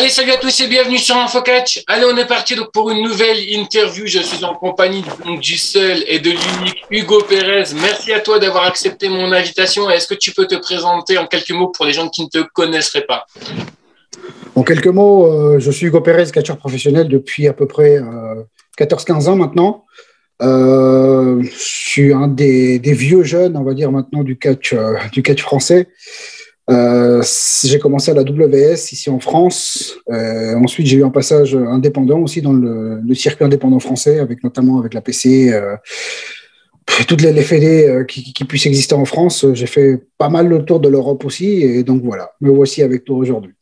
Allez, salut à tous et bienvenue sur InfoCatch. Allez, on est parti donc pour une nouvelle interview. Je suis en compagnie donc, du seul et de l'unique Hugo Pérez. Merci à toi d'avoir accepté mon invitation. Est-ce que tu peux te présenter en quelques mots pour les gens qui ne te connaisseraient pas? En quelques mots, je suis Hugo Pérez, catcheur professionnel depuis à peu près 14-15 ans maintenant. Je suis un des vieux jeunes, on va dire maintenant, du catch français. J'ai commencé à la WS ici en France. Ensuite, j'ai eu un passage indépendant aussi dans le circuit indépendant français, notamment avec la PC, toutes les fédés qui puissent exister en France. J'ai fait pas mal le tour de l'Europe aussi, et donc voilà, me voici avec toi aujourd'hui.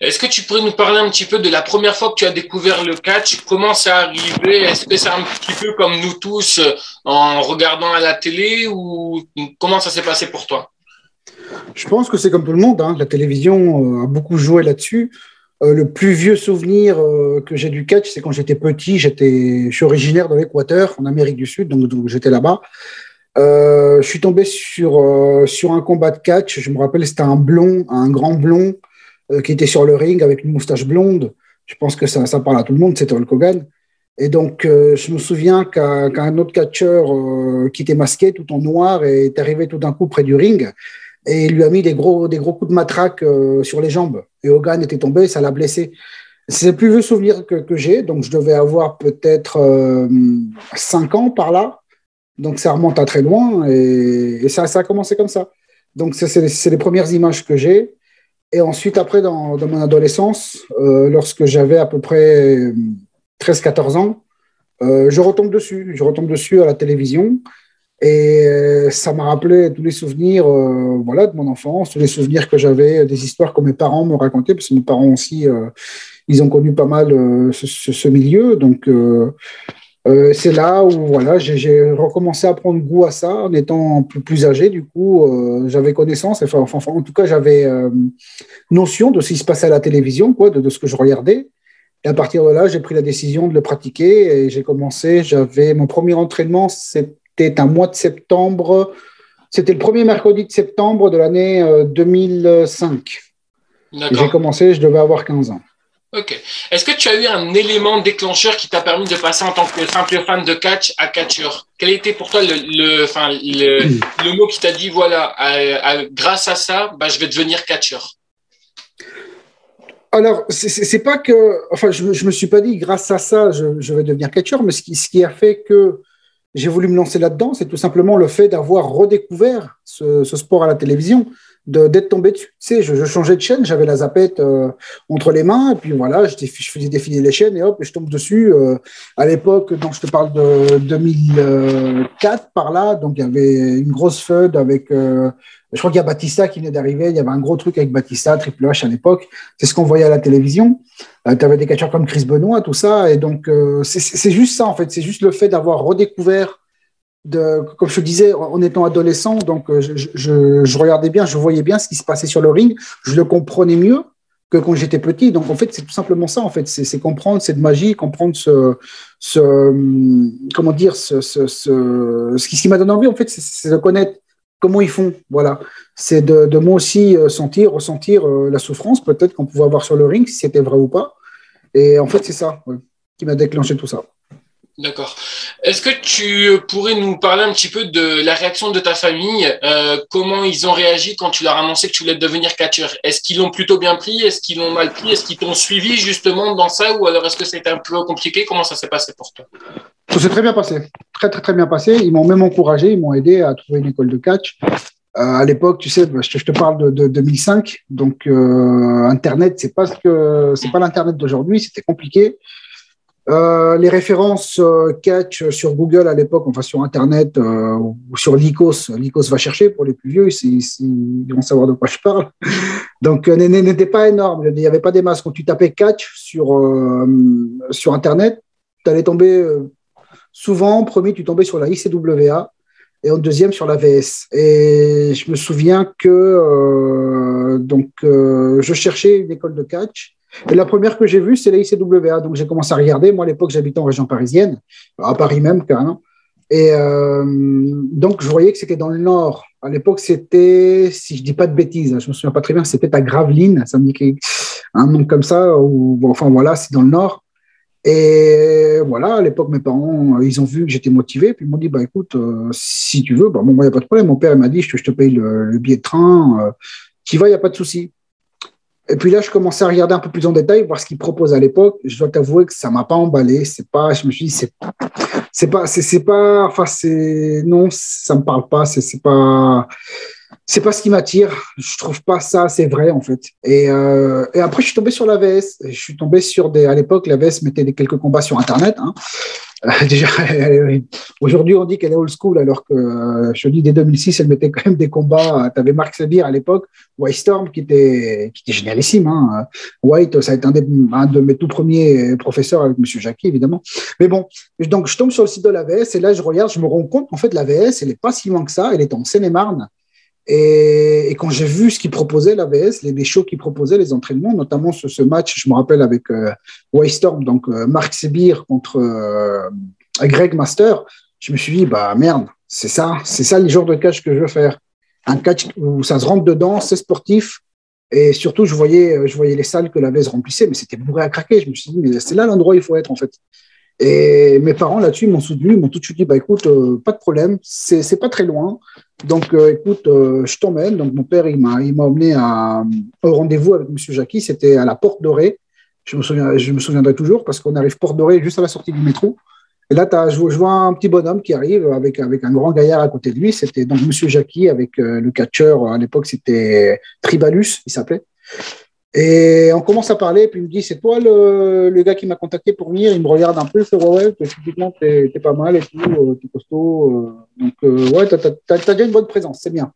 Est-ce que tu pourrais nous parler un petit peu de la première fois que tu as découvert le catch? Comment ça arrivé? Est-ce que c'est un petit peu comme nous tous en regardant à la télé ou comment ça s'est passé pour toi? Je pense que c'est comme tout le monde, hein. La télévision a beaucoup joué là-dessus. Le plus vieux souvenir que j'ai du catch, c'est quand j'étais petit. Je suis originaire de l'Équateur, en Amérique du Sud, donc j'étais là-bas. Je suis tombé sur un combat de catch. Je me rappelle, c'était un grand blond qui était sur le ring avec une moustache blonde. Je pense que ça parle à tout le monde, c'était Hulk Hogan. Et donc, je me souviens qu'un autre catcheur qui était masqué tout en noir est arrivé tout d'un coup près du ring et il lui a mis des gros coups de matraque sur les jambes. Et Hogan était tombé, ça l'a blessé. C'est le plus vieux souvenir que j'ai, donc je devais avoir peut-être 5 ans par là. Donc, ça remonte à très loin et ça a commencé comme ça. Donc, c'est les premières images que j'ai. Et ensuite, après, dans mon adolescence, lorsque j'avais à peu près 13-14 ans, je retombe dessus à la télévision. Et ça m'a rappelé tous les souvenirs voilà, de mon enfance, tous les souvenirs que j'avais, des histoires que mes parents me racontaient, parce que mes parents aussi, ils ont connu pas mal ce milieu. Donc, c'est là où voilà, j'ai recommencé à prendre goût à ça en étant plus âgé. Du coup, j'avais connaissance, enfin, en tout cas, j'avais notion de ce qui se passait à la télévision, quoi, de ce que je regardais. Et à partir de là, j'ai pris la décision de le pratiquer et j'ai commencé. J'avais mon premier entraînement, c'était un mois de septembre. C'était le premier mercredi de septembre de l'année 2005. J'ai commencé, je devais avoir 15 ans. Ok. Est-ce que tu as eu un élément déclencheur qui t'a permis de passer en tant que simple fan de catch à catcheur? Quel était pour toi le mot qui t'a dit, voilà, grâce à ça, bah, je vais devenir catcheur? Alors, c'est pas que, enfin, je me suis pas dit grâce à ça, je vais devenir catcheur, mais ce qui a fait que j'ai voulu me lancer là-dedans, c'est tout simplement le fait d'avoir redécouvert ce sport à la télévision, d'être tombé dessus. Tu sais, je changeais de chaîne, j'avais la zapette entre les mains, et puis voilà, je faisais défiler les chaînes, et hop, et je tombe dessus. À l'époque, donc je te parle de 2004 par là, donc il y avait une grosse feud avec, je crois qu'il y a Batista qui venait d'arriver, il y avait un gros truc avec Batista, Triple H à l'époque, c'est ce qu'on voyait à la télévision. Tu avais des catcheurs comme Chris Benoit, tout ça, et donc c'est juste ça en fait, c'est juste le fait d'avoir redécouvert, comme je te disais, en étant adolescent, donc je regardais bien, je voyais bien ce qui se passait sur le ring, je le comprenais mieux que quand j'étais petit. Donc en fait, c'est tout simplement ça en fait, c'est comprendre cette magie, comprendre comment dire, ce qui m'a donné envie en fait, c'est de connaître comment ils font, voilà. C'est de moi aussi ressentir la souffrance peut-être qu'on pouvait avoir sur le ring, si c'était vrai ou pas. Et en fait, c'est ça qui m'a déclenché tout ça. D'accord. Est-ce que tu pourrais nous parler un petit peu de la réaction de ta famille? Comment ils ont réagi quand tu leur as annoncé que tu voulais devenir catcheur? Est-ce qu'ils l'ont plutôt bien pris? Est-ce qu'ils l'ont mal pris? Est-ce qu'ils t'ont suivi justement dans ça? Ou alors est-ce que c'était un peu compliqué? Comment ça s'est passé pour toi? Ça s'est très bien passé. Très, très, très bien passé. Ils m'ont même encouragé, ils m'ont aidé à trouver une école de catch. À l'époque, tu sais, je te parle de 2005. Donc, Internet, c'est pas l'Internet d'aujourd'hui. C'était compliqué. Les références catch sur Google à l'époque, enfin sur Internet ou sur Lycos va chercher pour les plus vieux, ils vont savoir de quoi je parle. Donc, n'était pas énorme. Il n'y avait pas des masses. Quand tu tapais catch sur Internet, tu allais tomber souvent, en premier, tu tombais sur la ICWA et en deuxième sur la VS. Et je me souviens que je cherchais une école de catch. Et la première que j'ai vue, c'est la ICWA. Donc, j'ai commencé à regarder. Moi, à l'époque, j'habitais en région parisienne, à Paris même, carrément. Et donc, je voyais que c'était dans le Nord. À l'époque, c'était, si je ne dis pas de bêtises, je ne me souviens pas très bien, c'était à Gravelines. Ça me dit un nom comme ça, ou bon, enfin voilà, c'est dans le Nord. Et voilà, à l'époque, mes parents, ils ont vu que j'étais motivé, puis ils m'ont dit, bah écoute, si tu veux, bah, bon, moi, il n'y a pas de problème. Mon père il m'a dit, je te paye le billet de train, tu y vas, il n'y a pas de souci. Et puis là, je commençais à regarder un peu plus en détail, voir ce qu'ils proposent à l'époque. Je dois t'avouer que ça ne m'a pas emballé. C'est pas, je me suis dit, enfin, non, ça ne me parle pas. C'est pas ce qui m'attire. Je trouve pas ça assez vrai, en fait. Et après, je suis tombé sur la VS. Je suis tombé sur à l'époque, la VS mettait quelques combats sur Internet, hein. Déjà, aujourd'hui, on dit qu'elle est old school, alors que je te dis, dès 2006, elle mettait quand même des combats. Tu avais Mark Sabir à l'époque, White Storm, qui était génialissime, hein. White, ça a été un de mes tout premiers professeurs avec M. Jackie, évidemment. Mais bon, donc je tombe sur le site de la VS et là, je regarde, je me rends compte qu'en fait, la VS, elle n'est pas si loin que ça. Elle est en Seine-et-Marne. Et quand j'ai vu ce qu'ils proposaient, l'ABS, les shows qu'ils proposaient, les entraînements, notamment ce match, je me rappelle, avec White Storm, donc Mark Sebir contre Greg Master, je me suis dit, bah merde, c'est ça le genre de catch que je veux faire. Un catch où ça se rentre dedans, c'est sportif. Et surtout, je voyais les salles que l'ABS remplissait, mais c'était bourré à craquer. Je me suis dit, mais c'est là l'endroit où il faut être, en fait. Et mes parents, là-dessus, m'ont soutenu, m'ont tout de suite dit, bah, écoute, pas de problème, c'est pas très loin. Donc, écoute, je t'emmène. Donc, mon père, il m'a emmené au rendez-vous avec M. Jackie. C'était à la Porte Dorée. Je me souviendrai toujours parce qu'on arrive Porte Dorée juste à la sortie du métro. Et là, je vois un petit bonhomme qui arrive avec un grand gaillard à côté de lui. C'était donc M. Jackie avec le catcheur. À l'époque, c'était Tribalus, il s'appelait. Et on commence à parler, puis il me dit, c'est toi le gars qui m'a contacté pour venir. Il me regarde un peu, il fait, ouais, typiquement, t'es pas mal et tout, t'es costaud. Donc, ouais, t'as déjà une bonne présence, c'est bien.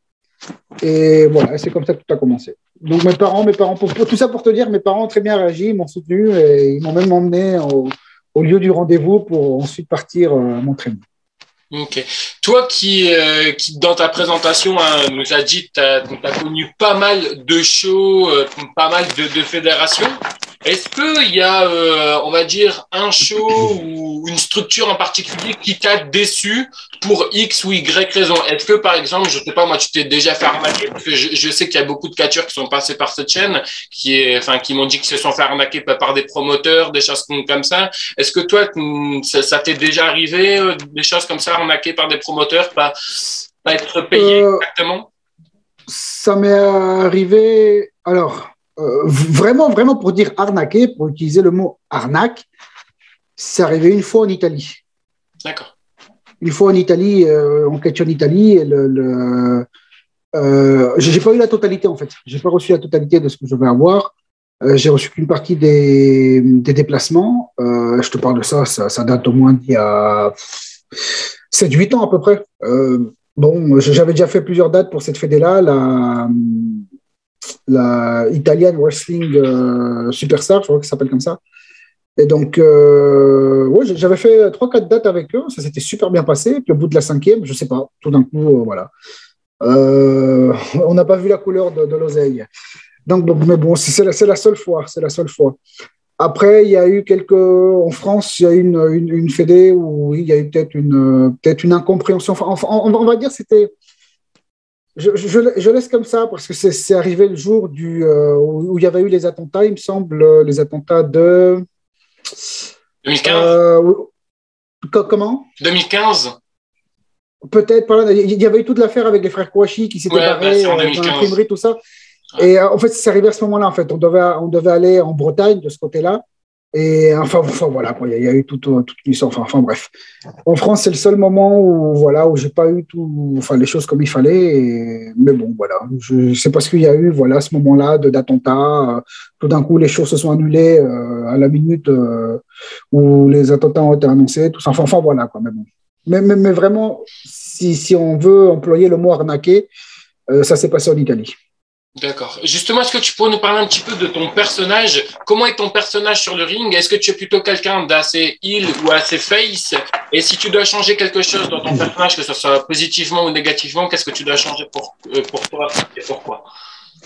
Et voilà, c'est comme ça que tout a commencé. Donc, mes parents pour tout ça pour te dire, mes parents ont très bien réagi, ils m'ont soutenu et ils m'ont même emmené au lieu du rendez-vous pour ensuite partir m'entraîner. Ok. Toi qui dans ta présentation nous a dit que tu as connu pas mal de shows, pas mal de fédérations. Est-ce qu'il y a, on va dire, un show ou une structure en particulier qui t'a déçu pour X ou Y raison? Est-ce que, par exemple, je sais pas, moi, tu t'es déjà fait arnaquer? Parce que je sais qu'il y a beaucoup de catcheurs qui sont passés par cette chaîne, qui m'ont dit qu'ils se sont fait arnaquer par des promoteurs, des choses comme ça. Est-ce que toi, ça t'est déjà arrivé, des choses comme ça, arnaquées par des promoteurs, pas être payé exactement? Ça m'est arrivé. Alors, vraiment, pour dire arnaquer, pour utiliser le mot arnaque, c'est arrivé une fois en Italie. D'accord. Une fois en Italie, en catch en Italie, et j'ai pas eu la totalité en fait. J'ai pas reçu la totalité de ce que je vais avoir. J'ai reçu qu'une partie des déplacements. Je te parle de ça date au moins d'il y a 7-8 ans à peu près. Bon, j'avais déjà fait plusieurs dates pour cette fédé-là, la Italian Wrestling Superstar, je crois que ça s'appelle comme ça. Et donc, ouais, j'avais fait 3-4 dates avec eux, ça s'était super bien passé. Puis au bout de la 5e, je sais pas, tout d'un coup, voilà. On n'a pas vu la couleur de l'oseille. Donc, mais bon, c'est la seule fois, c'est la seule fois. Après, il y a eu en France, il y a eu une fédé où il y a eu peut-être une incompréhension. Enfin, on va dire c'était. Je laisse comme ça parce que c'est arrivé le jour où il y avait eu les attentats, il me semble, les attentats de 2015. Comment 2015. Peut-être pas là. Il y avait eu toute l'affaire avec les frères Kouachi qui s'étaient barrés dans l'imprimerie, tout ça. Et en fait, c'est arrivé à ce moment-là. En fait, on devait aller en Bretagne de ce côté-là. Et enfin voilà, quoi. Il y a eu toute une histoire. Enfin, bref. En France, c'est le seul moment où j'ai pas eu les choses comme il fallait. Mais bon, voilà. Je sais pas ce qu'il y a eu. Voilà, à ce moment-là d'attentats. Tout d'un coup, les choses se sont annulées à la minute où les attentats ont été annoncés. Tout ça. Enfin, voilà, quoi. Mais bon. Mais vraiment, si on veut employer le mot arnaquer, ça s'est passé en Italie. D'accord. Justement, est-ce que tu pourrais nous parler un petit peu de ton personnage? Comment est ton personnage sur le ring? Est-ce que tu es plutôt quelqu'un d'assez heel ou assez face? Et si tu dois changer quelque chose dans ton personnage, que ce soit positivement ou négativement, qu'est-ce que tu dois changer pour toi et pourquoi?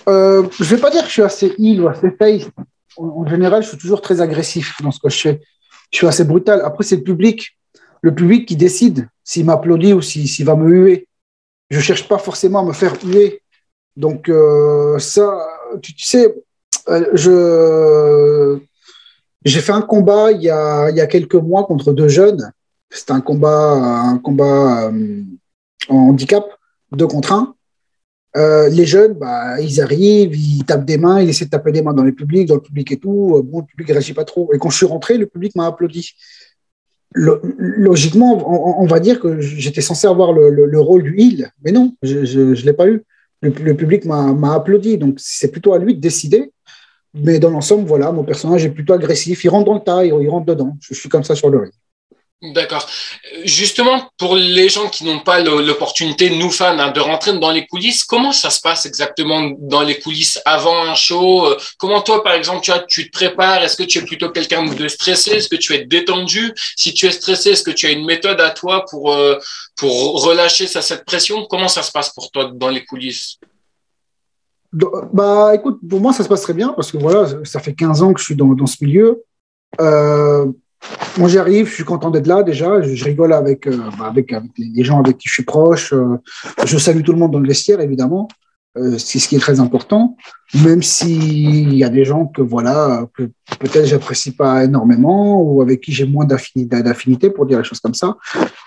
Je vais pas dire que je suis assez heel ou assez face. En général, je suis toujours très agressif dans ce que je fais. Je suis assez brutal. Après, c'est le public qui décide s'il m'applaudit ou s'il va me huer. Je cherche pas forcément à me faire huer. Donc, ça, tu sais, J'ai fait un combat il y a quelques mois contre deux jeunes. C'était un combat en handicap, 2 contre 1. Les jeunes, bah, ils arrivent, ils tapent des mains, ils essaient de taper des mains dans le public et tout. Bon, le public ne réagit pas trop. Et quand je suis rentré, le public m'a applaudi. Logiquement, on va dire que j'étais censé avoir le rôle du heel, mais non, je ne l'ai pas eu. Le public m'a applaudi, donc c'est plutôt à lui de décider. Mais dans l'ensemble, voilà, mon personnage est plutôt agressif. Il rentre dans le tas, il rentre dedans. Je suis comme ça sur le ring. D'accord. Justement, pour les gens qui n'ont pas l'opportunité, nous fans, hein, de rentrer dans les coulisses, comment ça se passe exactement dans les coulisses avant un show? Comment toi, par exemple, tu te prépares? Est-ce que tu es plutôt quelqu'un de stressé? Est-ce que tu es détendu? Si tu es stressé, est-ce que tu as une méthode à toi pour relâcher cette pression? Comment ça se passe pour toi dans les coulisses? Bah, écoute, pour moi, ça se passe très bien parce que voilà, ça fait 15 ans que je suis dans ce milieu. Euh, Moi, j'arrive, je suis content d'être là déjà. Je rigole avec les gens avec qui je suis proche. Je salue tout le monde dans le vestiaire, évidemment. C'est ce qui est très important. Même s'il y a des gens que peut-être j'apprécie pas énormément ou avec qui j'ai moins d'affinité pour dire les choses comme ça.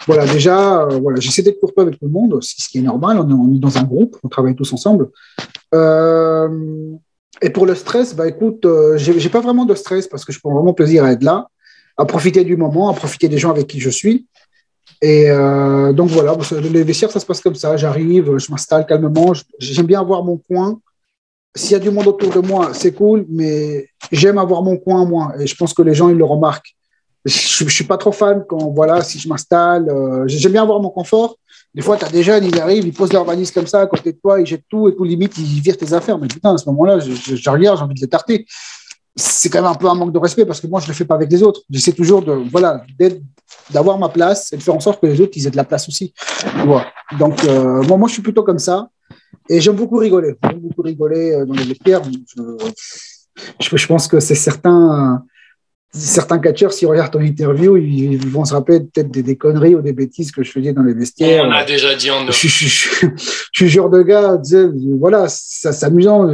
Voilà, déjà, j'essaie d'être courtois avec tout le monde, c'est ce qui est normal. On est dans un groupe, on travaille tous ensemble. Euh, et pour le stress, bah écoute, j'ai pas vraiment de stress parce que je prends vraiment plaisir à être là, à profiter du moment, à profiter des gens avec qui je suis. Et donc voilà, les vestiaires, ça se passe comme ça. J'arrive, je m'installe calmement. J'aime bien avoir mon coin. S'il y a du monde autour de moi, c'est cool, mais j'aime avoir mon coin, moi. Et je pense que les gens, ils le remarquent. Je ne suis pas trop fan quand, voilà, si je m'installe. J'aime bien avoir mon confort. Des fois, tu as des jeunes, ils arrivent, ils posent leur valise comme ça à côté de toi, ils jettent tout et tout, limite, ils virent tes affaires. Mais putain, à ce moment-là, je regarde, j'ai envie de les tarter. C'est quand même un peu un manque de respect parce que moi, je ne le fais pas avec les autres. J'essaie toujours d'avoir ma place et de faire en sorte que les autres, ils aient de la place aussi. Voilà. Donc, moi, je suis plutôt comme ça. Et j'aime beaucoup rigoler. J'aime beaucoup rigoler dans les vestiaires. Je pense que c'est certains catcheurs, s'ils regardent ton interview, ils vont se rappeler peut-être des conneries ou des bêtises que je faisais dans les vestiaires. On a déjà dit en je suis le genre de gars, voilà, c'est amusant.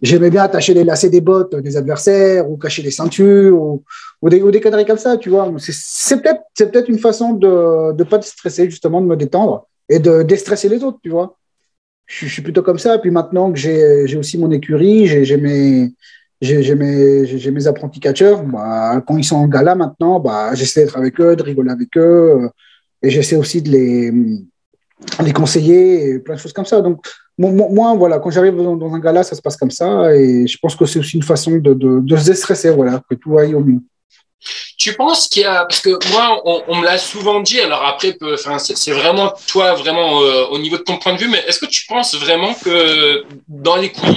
J'aimais bien attacher les lacets des bottes des adversaires ou cacher les ceintures ou des conneries comme ça, tu vois. C'est peut-être une façon de ne pas te stresser, justement, de me détendre et de déstresser les autres, tu vois. Je suis plutôt comme ça. Et puis maintenant que j'ai aussi mon écurie, j'ai mes apprentis catcheurs. Bah, quand ils sont en gala maintenant, bah, j'essaie d'être avec eux, de rigoler avec eux. Et j'essaie aussi de les conseiller et plein de choses comme ça. Donc, moi, voilà, quand j'arrive dans un gala, ça se passe comme ça. Et je pense que c'est aussi une façon de se déstresser, voilà, que tout aille au mieux. Tu penses qu'il y a, parce que moi, on me l'a souvent dit, alors après, enfin, c'est vraiment toi, vraiment au niveau de ton point de vue, mais est-ce que tu penses vraiment que dans les coulisses,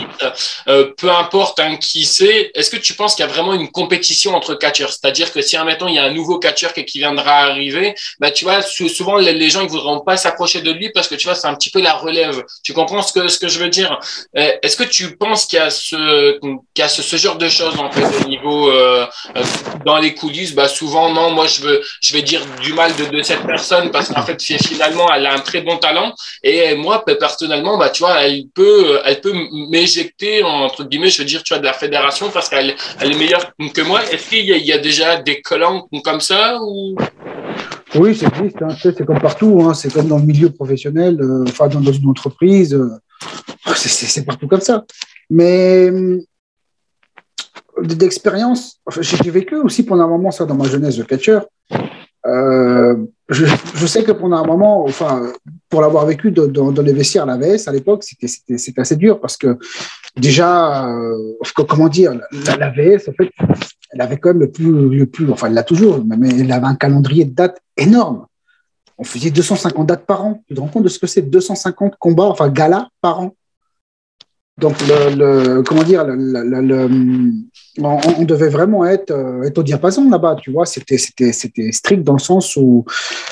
peu importe qui c'est, est-ce que tu penses qu'il y a vraiment une compétition entre catcheurs? C'est-à-dire que si, admettons, il y a un nouveau catcheur qui viendra arriver, bah, tu vois, souvent, les gens, ils voudront pas s'approcher de lui parce que, tu vois, c'est un petit peu la relève. Tu comprends ce que je veux dire? Est-ce que tu penses qu'il y a ce genre de choses, en fait, au niveau, dans les coulisses? Bah souvent non, moi je vais dire du mal de cette personne parce qu'en fait finalement elle a un très bon talent et moi personnellement bah tu vois elle peut m'éjecter entre guillemets, je veux dire, tu vois, de la fédération parce qu'elle est meilleure que moi. Est-ce qu'il y a déjà des collants comme ça ou? Oui, ça existe, hein. C'est comme partout, hein. C'est comme dans le milieu professionnel, enfin dans une entreprise, c'est partout comme ça. Mais d'expérience, enfin, j'ai vécu aussi pendant un moment ça dans ma jeunesse de catcheur. Je sais que pendant un moment, enfin, pour l'avoir vécu dans les vestiaires à la VS à l'époque, c'était assez dur parce que déjà, comment dire, la VS, en fait, elle avait quand même le plus, enfin, elle l'a toujours, mais elle avait un calendrier de dates énorme. On faisait 250 dates par an. Tu te rends compte de ce que c'est 250 combats, enfin, galas par an. Donc, comment dire, on devait vraiment être au diapason là-bas, tu vois. C'était strict dans le sens où,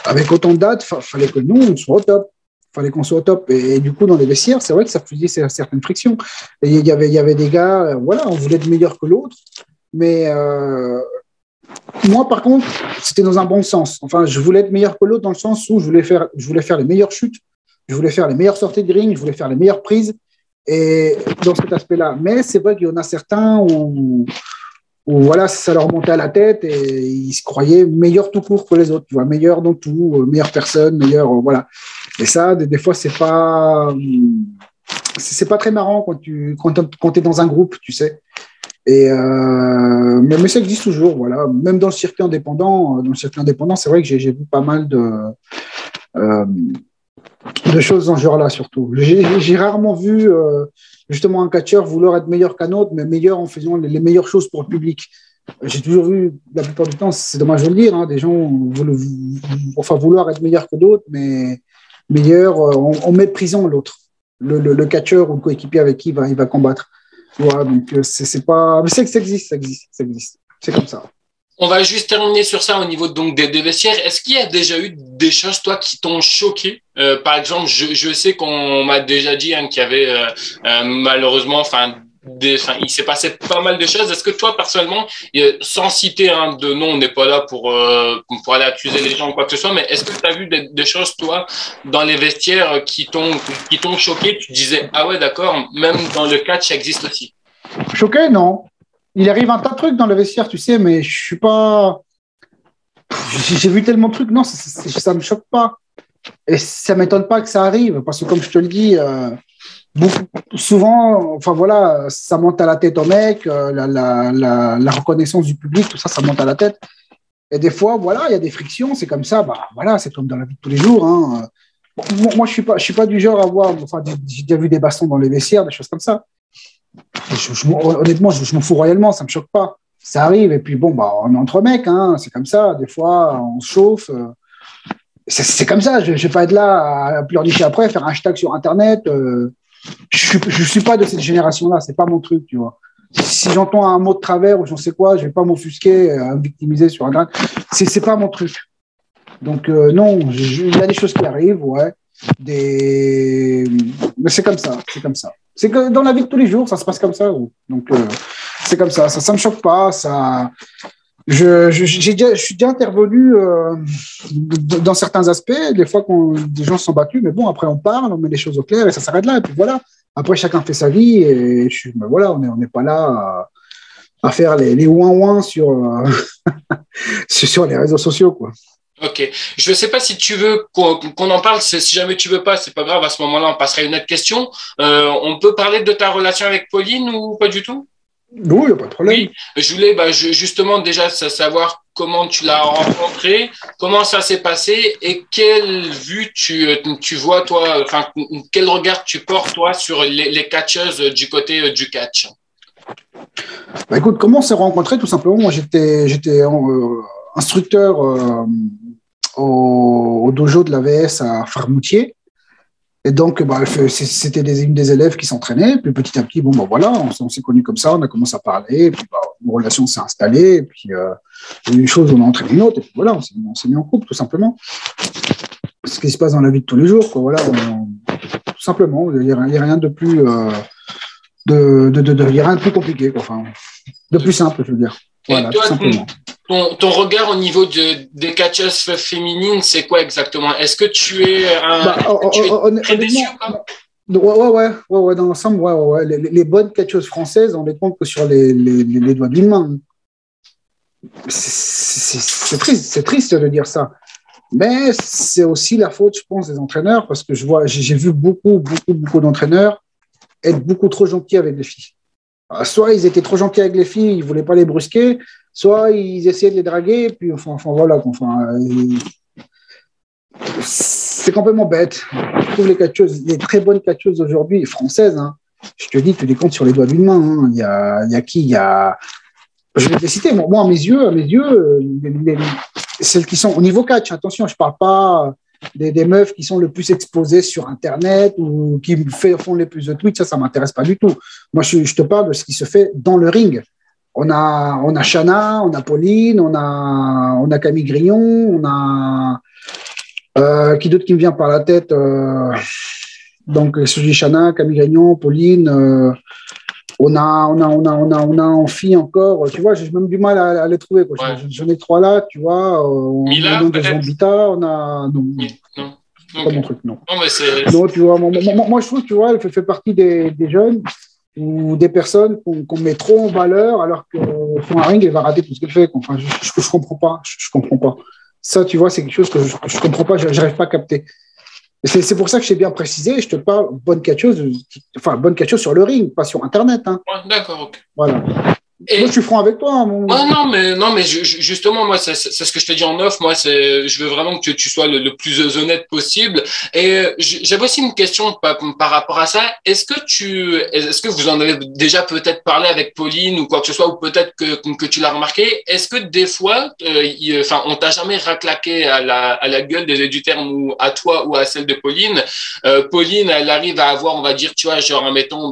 avec autant de dates, fallait que nous, on soit au top. Fallait qu'on soit au top. Et du coup, dans les vestiaires, c'est vrai que ça faisait certaines frictions. Et il y avait des gars, voilà, on voulait être meilleur que l'autre. Mais moi, par contre, c'était dans un bon sens. Enfin, je voulais être meilleur que l'autre dans le sens où je voulais faire les meilleures chutes, je voulais faire les meilleures sorties de ring, je voulais faire les meilleures prises. Et dans cet aspect-là. Mais c'est vrai qu'il y en a certains où voilà, ça leur montait à la tête et ils se croyaient meilleurs tout court que les autres, tu vois, meilleurs dans tout, meilleure personne, meilleur, voilà. Et ça, des fois, c'est pas très marrant quand t'es dans un groupe, tu sais. Et mais ça existe toujours, voilà. Même dans le circuit indépendant, c'est vrai que j'ai vu pas mal de choses dans ce genre-là, surtout. J'ai rarement vu justement un catcheur vouloir être meilleur qu'un autre, mais meilleur en faisant les meilleures choses pour le public. J'ai toujours vu, la plupart du temps, c'est dommage de le dire, hein, des gens vouloir être meilleurs que d'autres, mais meilleur en méprisant l'autre, le catcheur ou le coéquipier avec qui il va combattre. Voilà, donc c'est pas. Mais c'est que ça existe. C'est comme ça. On va juste terminer sur ça au niveau donc des vestiaires. Est-ce qu'il y a déjà eu des choses, toi, qui t'ont choqué? Par exemple, je sais qu'on m'a déjà dit qu'il y avait malheureusement, il s'est passé pas mal de choses. Est-ce que toi, personnellement, sans citer de nom, on n'est pas là pour aller accuser les gens ou quoi que ce soit, mais est-ce que tu as vu des choses, toi, dans les vestiaires qui t'ont choqué? Tu disais, ah ouais, d'accord, même dans le catch, ça existe aussi. Choqué, non. Il arrive un tas de trucs dans le vestiaire, tu sais, mais je suis pas. J'ai vu tellement de trucs, non, ça me choque pas. Et ça m'étonne pas que ça arrive, parce que comme je te le dis, souvent, enfin voilà, ça monte à la tête au mec, la reconnaissance du public, tout ça, ça monte à la tête. Et des fois, voilà, il y a des frictions, c'est comme ça, bah voilà, c'est comme dans la vie de tous les jours. Hein. Moi, je suis pas du genre à voir, enfin, j'ai déjà vu des bastons dans les vestiaires, des choses comme ça. Honnêtement, je m'en fous royalement, ça me choque pas. Ça arrive, et puis bon, bah, on est entre mecs, hein, c'est comme ça, des fois, on se chauffe. C'est comme ça, je vais pas être là à pleurnicher après, faire un hashtag sur Internet. Je suis pas de cette génération-là, c'est pas mon truc, tu vois. Si j'entends un mot de travers ou je ne sais quoi, je vais pas m'offusquer, me victimiser sur Internet. C'est pas mon truc. Donc, non, il y a des choses qui arrivent, ouais. Mais c'est comme ça. C'est que dans la vie de tous les jours, ça se passe comme ça. Donc, c'est comme ça. Ça me choque pas. Je suis déjà intervenu dans certains aspects, des fois quand des gens sont battus, mais bon, après on parle, on met les choses au clair et ça s'arrête là. Et puis voilà. Après, chacun fait sa vie et ben voilà, on n'est pas là à faire les ouin-ouin sur les réseaux sociaux, quoi. Ok. Je ne sais pas si tu veux qu'on en parle. Si jamais tu veux pas, c'est pas grave. À ce moment-là, on passera à une autre question. On peut parler de ta relation avec Pauline ou pas du tout? Non, il n'y a pas de problème. Oui, je voulais justement déjà savoir comment tu l'as rencontré, comment ça s'est passé et quelle vue tu vois, toi, enfin, quel regard tu portes, toi, sur les catcheuses du côté du catch. Bah, écoute, comment on s'est rencontrés? Tout simplement, moi, j'étais instructeur au dojo de l'AVS à Farmoutier. Et donc, bah, c'était une des élèves qui s'entraînait. Puis petit à petit, bon, bah, voilà, on s'est connus comme ça, on a commencé à parler. Et puis, bah, une relation s'est installée. Et puis, une chose, on a entraîné une autre. Et puis voilà, on s'est mis en couple, tout simplement. Ce qui se passe dans la vie de tous les jours, quoi. Voilà, tout simplement. Il n'y a rien de plus, il y a rien de plus compliqué, quoi. Enfin, de plus simple, je veux dire. Voilà, toi, tout simplement. Ton regard au niveau des catcheuses féminines, c'est quoi exactement? Est-ce que tu es très déçu? Ouais, dans l'ensemble, ouais. Les bonnes catcheuses françaises, on les compte que sur les doigts d'une main. C'est triste de dire ça. Mais c'est aussi la faute, je pense, des entraîneurs, parce que j'ai vu beaucoup d'entraîneurs être beaucoup trop gentils avec les filles. Soit ils étaient trop gentils avec les filles, ils ne voulaient pas les brusquer, soit ils essayaient de les draguer, puis enfin voilà. C'est complètement bête. Je trouve les très bonnes catcheuses aujourd'hui, françaises, hein, je te dis, tu les comptes sur les doigts d'une main. Hein. Il y a qui? Je vais te les citer. Moi, à mes yeux, celles qui sont au niveau catch, attention, je ne parle pas des meufs qui sont le plus exposées sur Internet ou qui font les plus de tweets, ça ne m'intéresse pas du tout. Moi, je te parle de ce qui se fait dans le ring. On a Chana, on a Pauline, on a Camille Grillon, on a qui d'autre qui me vient par la tête donc je dis Chana, Camille Grillon, Pauline, on a en fille encore, tu vois, j'ai même du mal à les trouver, quoi. Ouais. J'en ai trois là, tu vois, Mila, on a on a non. C'est pas mon truc, non. Non, mais non, tu vois, moi, je trouve, tu vois, elle fait partie des jeunes ou des personnes qu'on met trop en valeur alors que sur un ring, elle va rater tout ce qu'elle fait. Enfin, je comprends pas. Je comprends pas. Ça, tu vois, c'est quelque chose que je comprends pas, j'arrive pas à capter. C'est pour ça que j'ai bien précisé, je te parle bonne catcheuse sur le ring, pas sur Internet. Hein. Ouais, d'accord, ok. Voilà. Moi, je suis franc avec toi. Non, mais justement, moi, c'est ce que je te dis en off. Moi, je veux vraiment que tu sois le plus honnête possible. Et j'avais aussi une question par rapport à ça. Est-ce que vous en avez déjà peut-être parlé avec Pauline ou quoi que ce soit, ou peut-être que tu l'as remarqué? Est-ce que des fois, on t'a jamais raclaqué à la gueule du terme, ou à toi ou à celle de Pauline? Pauline, elle arrive à avoir, on va dire, tu vois, genre, admettons,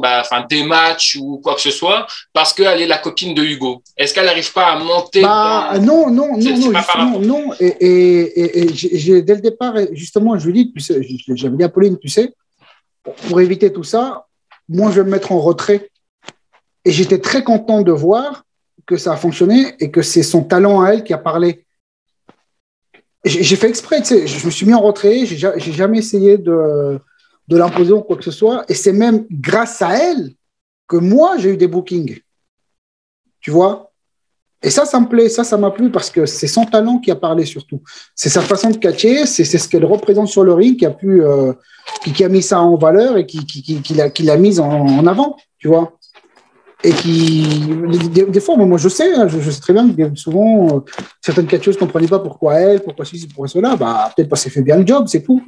des matchs ou quoi que ce soit, parce qu'elle est la copine de Hugo. Est-ce qu'elle n'arrive pas à monter Non, justement, non. Et dès le départ, justement, je lui dis, tu sais, j'avais dit à Pauline, tu sais, pour éviter tout ça, moi, je vais me mettre en retrait. Et j'étais très content de voir que ça a fonctionné et que c'est son talent à elle qui a parlé. J'ai fait exprès, tu sais, je me suis mis en retrait, j'ai jamais essayé de l'imposer ou quoi que ce soit. Et c'est même grâce à elle que moi, j'ai eu des bookings. Tu vois? Et ça me plaît, ça m'a plu parce que c'est son talent qui a parlé surtout. C'est sa façon de catcher, c'est ce qu'elle représente sur le ring qui a mis ça en valeur et qui l'a mise en avant, tu vois? Et des fois, moi je sais, hein, je sais très bien que souvent, certaines catcheuses ne comprenaient pas pourquoi ceci, pourquoi cela. Peut-être parce qu'elle fait bien le job, c'est tout.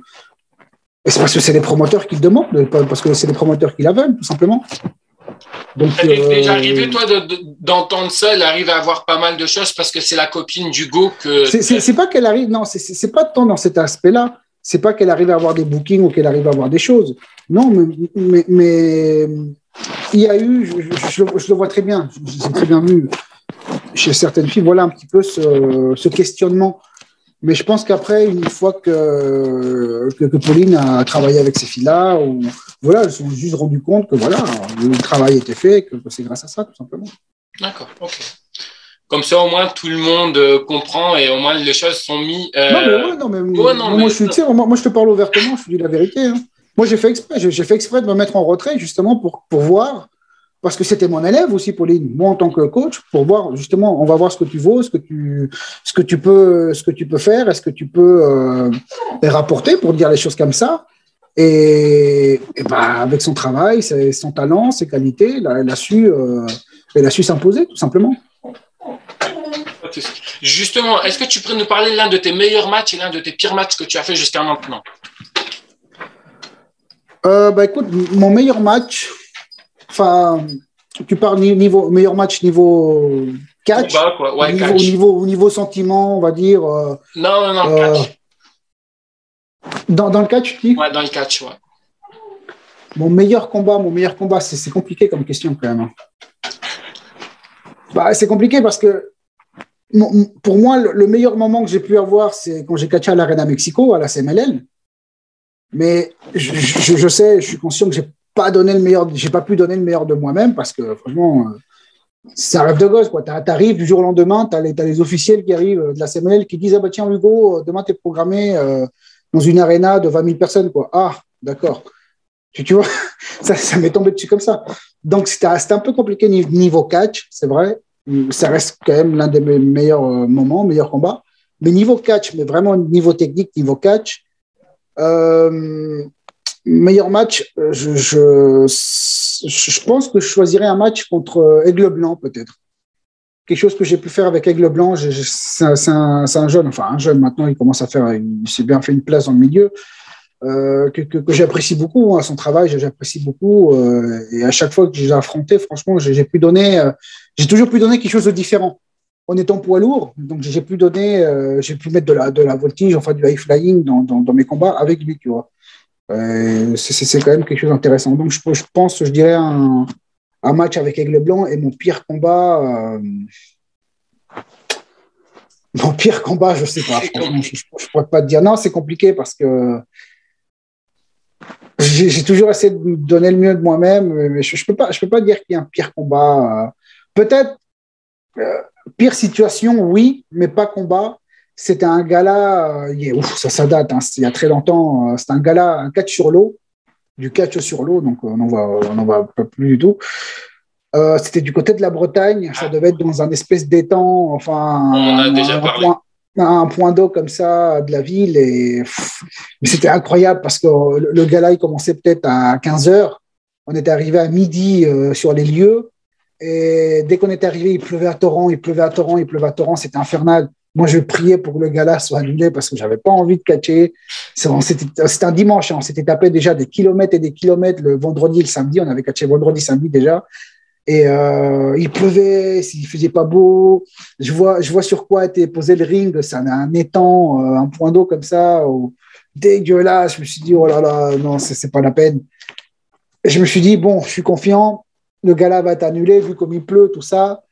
Et c'est parce que c'est les promoteurs qui le demandent, parce que c'est les promoteurs qui la veulent, tout simplement. Donc, déjà arrivé, toi, d'entendre ça, elle arrive à avoir pas mal de choses parce que c'est la copine d'Hugo que. C'est pas qu'elle arrive, non, c'est pas tant dans cet aspect-là. C'est pas qu'elle arrive à avoir des bookings ou qu'elle arrive à avoir des choses. Non, mais il y a eu, je le vois très bien, j'ai très bien vu chez certaines filles, voilà un petit peu ce questionnement. Mais je pense qu'après, une fois que Pauline a travaillé avec ces filles-là, voilà, elles se sont juste rendues compte que voilà, le travail était fait, que c'est grâce à ça, tout simplement. D'accord, ok. Comme ça, au moins, tout le monde comprend et au moins, les choses sont mises. Moi, je te parle ouvertement, je te dis la vérité. Hein. Moi, j'ai fait exprès de me mettre en retrait, justement, pour voir, parce que c'était mon élève aussi, Pauline, moi en tant que coach, pour voir, justement, on va voir ce que tu vaux, ce que tu peux faire, est-ce que tu peux rapporter pour dire les choses comme ça. Et avec son travail, son talent, ses qualités, elle a su s'imposer, tout simplement. Justement, est-ce que tu pourrais nous parler de l'un de tes meilleurs matchs et l'un de tes pires matchs que tu as fait jusqu'à maintenant? Écoute, mon meilleur match, tu parles meilleur match niveau catch, combat, quoi. Ouais, catch. Au niveau sentiment, on va dire. Non, catch. Dans le catch, tu dis? Ouais, dans le catch, ouais. Mon meilleur combat, c'est compliqué comme question quand même. C'est compliqué parce que pour moi, le meilleur moment que j'ai pu avoir, c'est quand j'ai catché à l'Arena Mexico, à la CMLL. Mais je sais, je suis conscient que j'ai pas pu donner le meilleur de moi-même parce que franchement, c'est un rêve de gosse. Tu arrives du jour au lendemain, tu as les officiels qui arrivent de la CMLL qui disent: ah bah tiens Hugo, demain tu es programmé dans une arena de 20 000 personnes. Quoi. Ah, d'accord. Tu vois, ça m'est tombé dessus comme ça. Donc c'était un peu compliqué niveau catch, c'est vrai. Ça reste quand même l'un des meilleurs moments, meilleurs combats. Mais niveau catch, mais vraiment niveau technique, niveau catch, meilleur match, je pense que je choisirais un match contre Aigle Blanc, peut-être. Quelque chose que j'ai pu faire avec Aigle Blanc, c'est un jeune, maintenant, il commence à faire, il s'est bien fait une place dans le milieu, que j'apprécie beaucoup, son travail, j'apprécie beaucoup, et à chaque fois que j'ai affronté, franchement, j'ai toujours pu donner quelque chose de différent. En étant poids lourd, donc j'ai pu mettre de la voltige, enfin du high flying dans mes combats avec lui, tu vois. C'est quand même quelque chose d'intéressant. Donc je dirais un match avec Aigle Blanc et mon pire combat, je sais pas. Franchement, je pourrais pas te dire. Non, c'est compliqué parce que j'ai toujours essayé de donner le mieux de moi-même, mais je peux pas dire qu'il y a un pire combat. Peut-être pire situation, oui, mais pas combat. c'était un gala, ça date, hein, il y a très longtemps, c'était un gala, un catch sur l'eau, du catch sur l'eau, donc on n'en voit pas plus du tout. C'était du côté de la Bretagne, ça devait être dans un espèce d'étang, enfin, On a déjà parlé. un point d'eau comme ça de la ville. Mais c'était incroyable parce que le gala, il commençait peut-être à 15 heures. On était arrivé à midi sur les lieux. Et dès qu'on était arrivé, il pleuvait à torrent, il pleuvait à torrent, il pleuvait à torrent. C'était infernal. Moi, je priais pour que le gala soit annulé parce que je n'avais pas envie de catcher. C'était un dimanche. Hein. On s'était tapé déjà des kilomètres et des kilomètres le vendredi et le samedi. On avait catché vendredi, samedi déjà. Et il pleuvait, il faisait pas beau. Je vois sur quoi était posé le ring. C'est un étang, un point d'eau comme ça, dégueulasse. Je me suis dit, oh là là, non, c'est pas la peine. Et je me suis dit, bon, je suis confiant. Le gala va être annulé vu comme il pleut, tout ça.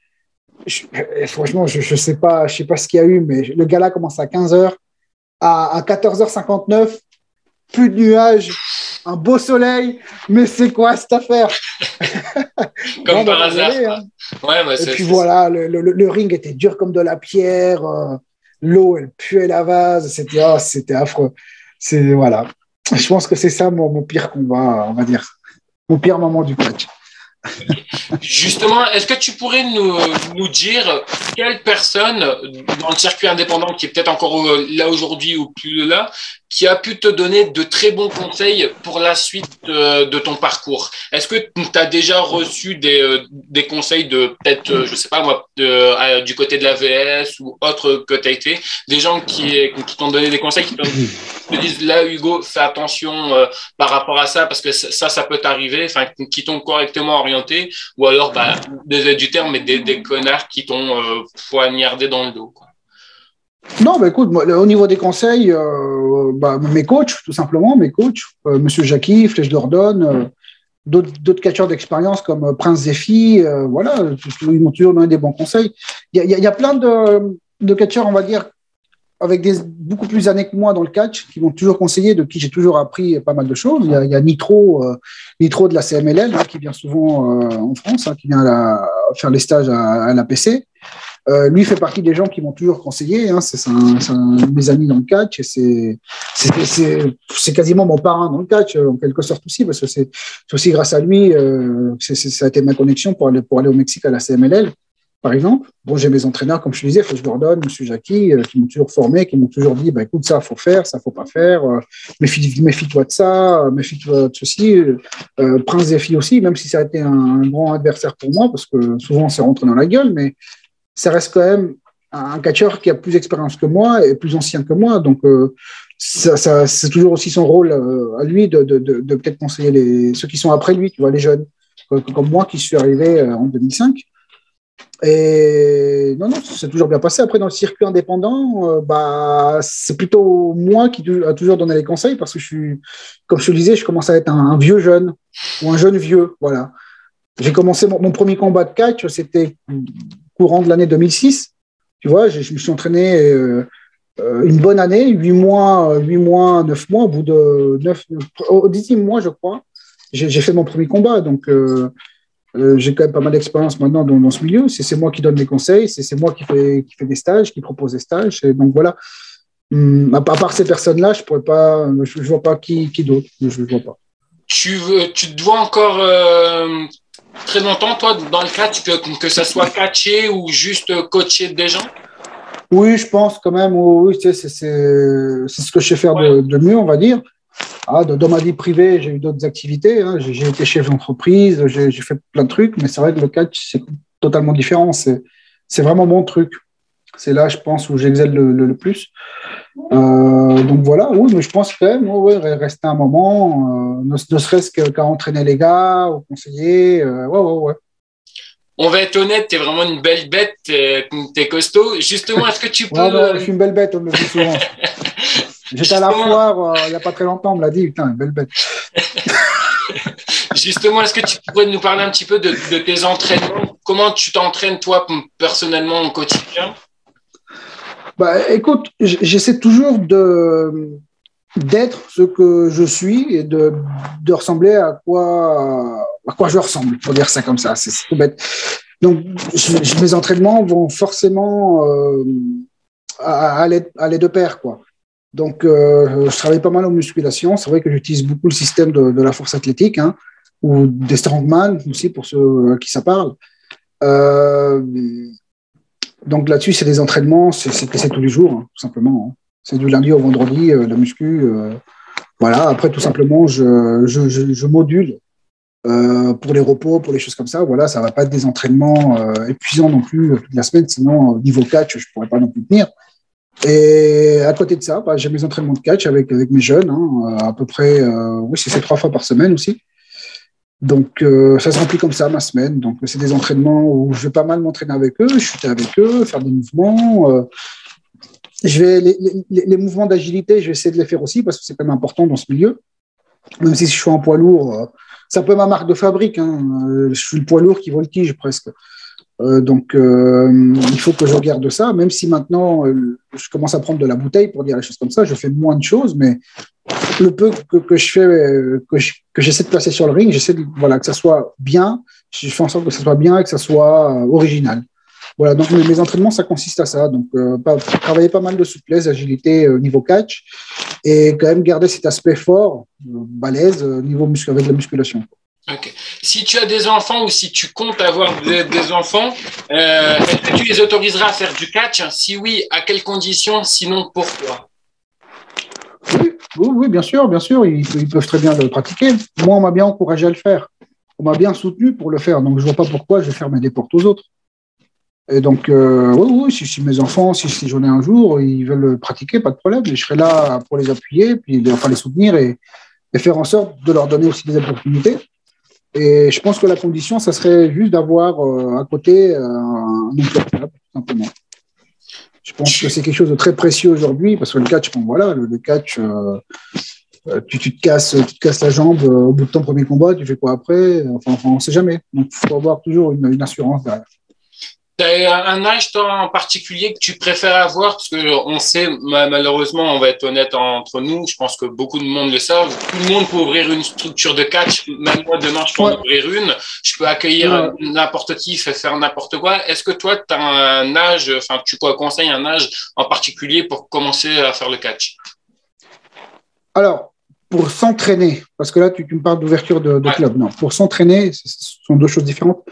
Franchement, je sais pas ce qu'il y a eu, mais le gala commence à 15h. À 14h59, plus de nuages, un beau soleil, mais c'est quoi cette affaire? Comme par hasard. Hein. Ouais, bah, et puis voilà, le ring était dur comme de la pierre, l'eau, elle puait la vase, c'était affreux. Voilà. Je pense que c'est ça mon pire combat, on va dire. Mon pire moment du catch. Justement, est-ce que tu pourrais nous dire quelle personne dans le circuit indépendant qui est peut-être encore là aujourd'hui ou plus là, qui a pu te donner de très bons conseils pour la suite de ton parcours? Est-ce que tu as déjà reçu des conseils de peut-être, je sais pas moi, du côté de la VS ou autre que tu as été, des gens qui t'ont donné des conseils, qui te disent là Hugo, fais attention par rapport à ça parce que ça peut t'arriver, enfin qui t'ont correctement orienté, ou alors désolé du terme, mais des connards qui t'ont poignardé dans le dos, quoi. Non, bah écoute, moi, au niveau des conseils, mes coachs, tout simplement, Monsieur Jackie, Flèche d'Ordonne, d'autres catcheurs d'expérience comme Prince Zephy, voilà, ils m'ont toujours donné des bons conseils. Il y a plein de catcheurs, on va dire, avec beaucoup plus d'années que moi dans le catch, qui m'ont toujours conseillé, de qui j'ai toujours appris pas mal de choses. Il y a Nitro de la CMLL, hein, qui vient souvent en France, hein, qui vient faire les stages à l'APC. Lui fait partie des gens qui m'ont toujours conseillé. Hein, c'est un de mes amis dans le catch et c'est quasiment mon parrain dans le catch, en quelque sorte aussi, parce que c'est aussi grâce à lui, ça a été ma connexion pour aller au Mexique à la CMLL, par exemple. Bon, j'ai mes entraîneurs, comme je te disais, Flèche d'Ordonne, Monsieur Jackie, qui m'ont toujours formé, qui m'ont toujours dit, écoute, ça, faut faire, ça, faut pas faire, méfie-toi de ça, méfie-toi de ceci. Prince Zephy aussi, même si ça a été un grand adversaire pour moi, parce que souvent, on s'est rentré dans la gueule, mais ça reste quand même un catcheur qui a plus d'expérience que moi et plus ancien que moi. Donc, c'est toujours aussi son rôle à lui de peut-être conseiller ceux qui sont après lui, tu vois, les jeunes, comme moi qui suis arrivé en 2005. Et non, c'est toujours bien passé. Après, dans le circuit indépendant, c'est plutôt moi qui a toujours donné les conseils parce que comme je te le disais, je commence à être un vieux jeune ou un jeune vieux. Voilà. J'ai commencé mon premier combat de catch, c'était courant de l'année 2006. Tu vois, je me suis entraîné une bonne année, 8 mois, 9 mois. Au bout de 10e mois, je crois, j'ai fait mon premier combat. Donc, j'ai quand même pas mal d'expérience maintenant dans ce milieu. C'est moi qui donne les conseils, c'est moi qui fait des stages, qui propose des stages. Et donc, voilà. À part ces personnes-là, je ne vois pas qui d'autre. Je ne vois pas. Tu te vois encore très longtemps, toi, dans le catch, que ça soit catcher ou juste coacher des gens? Oui, je pense quand même. Oui, c'est ce que je sais faire de mieux, on va dire. Dans ma vie privée, j'ai eu d'autres activités. Hein. J'ai été chef d'entreprise, j'ai fait plein de trucs, mais c'est vrai que le catch, c'est totalement différent. C'est vraiment mon truc. C'est là, je pense, où j'excelle le plus. Donc voilà, oui, mais je pense quand même, rester un moment, ne serait-ce qu'à entraîner les gars, aux conseiller. Ouais. On va être honnête, t'es vraiment une belle bête, t'es costaud. Justement, est-ce que tu peux… je suis une belle bête, on me le dit souvent. J'étais à la foire il n'y a pas très longtemps, on me l'a dit, putain, une belle bête. Justement, est-ce que tu pourrais nous parler un petit peu de tes entraînements? Comment tu t'entraînes, toi, personnellement, au quotidien? Écoute, j'essaie toujours d'être ce que je suis et de ressembler à quoi je ressemble, pour dire ça comme ça. C'est tout bête. Donc, mes entraînements vont forcément aller de pair, quoi. Donc, je travaille pas mal en musculation. C'est vrai que j'utilise beaucoup le système de la force athlétique, hein, ou des strongman aussi, pour ceux à qui ça parle. Euh, donc là-dessus, c'est des entraînements, c'est tous les jours, hein, tout simplement, hein. C'est du lundi au vendredi, la muscu. Voilà. Après, tout simplement, je module pour les repos, pour les choses comme ça. Voilà, ça va pas être des entraînements épuisants non plus toute la semaine. Sinon, niveau catch, je pourrais pas non plus tenir. Et à côté de ça, j'ai mes entraînements de catch avec mes jeunes, hein, à peu près, oui, c'est 3 fois par semaine aussi. Donc, ça se remplit comme ça, ma semaine. Donc, c'est des entraînements où je vais pas mal m'entraîner avec eux, chuter avec eux, faire des mouvements. Les mouvements d'agilité, je vais essayer de les faire aussi parce que c'est quand même important dans ce milieu. Même si je suis en poids lourd, c'est un peu ma marque de fabrique, hein. Je suis le poids lourd qui voltige presque. Donc, il faut que je garde ça, même si maintenant, je commence à prendre de la bouteille pour dire les choses comme ça. Je fais moins de choses, mais le peu que je fais, que j'essaie de placer sur le ring, j'essaie voilà, que ça soit bien. Je fais en sorte que ça soit bien et que ça soit original. Voilà, donc mes entraînements, ça consiste à ça. Donc, travailler pas mal de souplesse, d'agilité niveau catch et quand même garder cet aspect fort, balèze, avec la musculation. Ok. Si tu as des enfants ou si tu comptes avoir des enfants, est-ce que tu les autoriseras à faire du catch? Si oui, à quelles conditions? Sinon, pourquoi? Oui, bien sûr, ils peuvent très bien le pratiquer. Moi, on m'a bien encouragé à le faire. On m'a bien soutenu pour le faire. Donc, je ne vois pas pourquoi je vais fermer des portes aux autres. Et donc, oui, si mes enfants, si j'en ai un jour, ils veulent le pratiquer, pas de problème. Je serai là pour les appuyer, puis les soutenir et faire en sorte de leur donner aussi des opportunités. Et je pense que la condition, ça serait juste d'avoir à côté un emploi stable, tout simplement. Je pense que c'est quelque chose de très précieux aujourd'hui, parce que le catch, bon, voilà, le catch, tu te casses la jambe au bout de ton premier combat, tu fais quoi après? Enfin, on ne sait jamais. Donc, il faut avoir toujours une assurance derrière. Tu as un âge toi, en particulier que tu préfères avoir? Parce qu'on sait, malheureusement, on va être honnête entre nous, je pense que beaucoup de monde le savent. Tout le monde peut ouvrir une structure de catch. Même moi, demain, je peux en ouvrir une. Je peux accueillir n'importe qui, faire n'importe quoi. Est-ce que toi, tu as un âge, enfin, tu conseilles un âge en particulier pour commencer à faire le catch? Alors, pour s'entraîner, parce que là, tu me parles d'ouverture de club. Non, pour s'entraîner, ce sont deux choses différentes.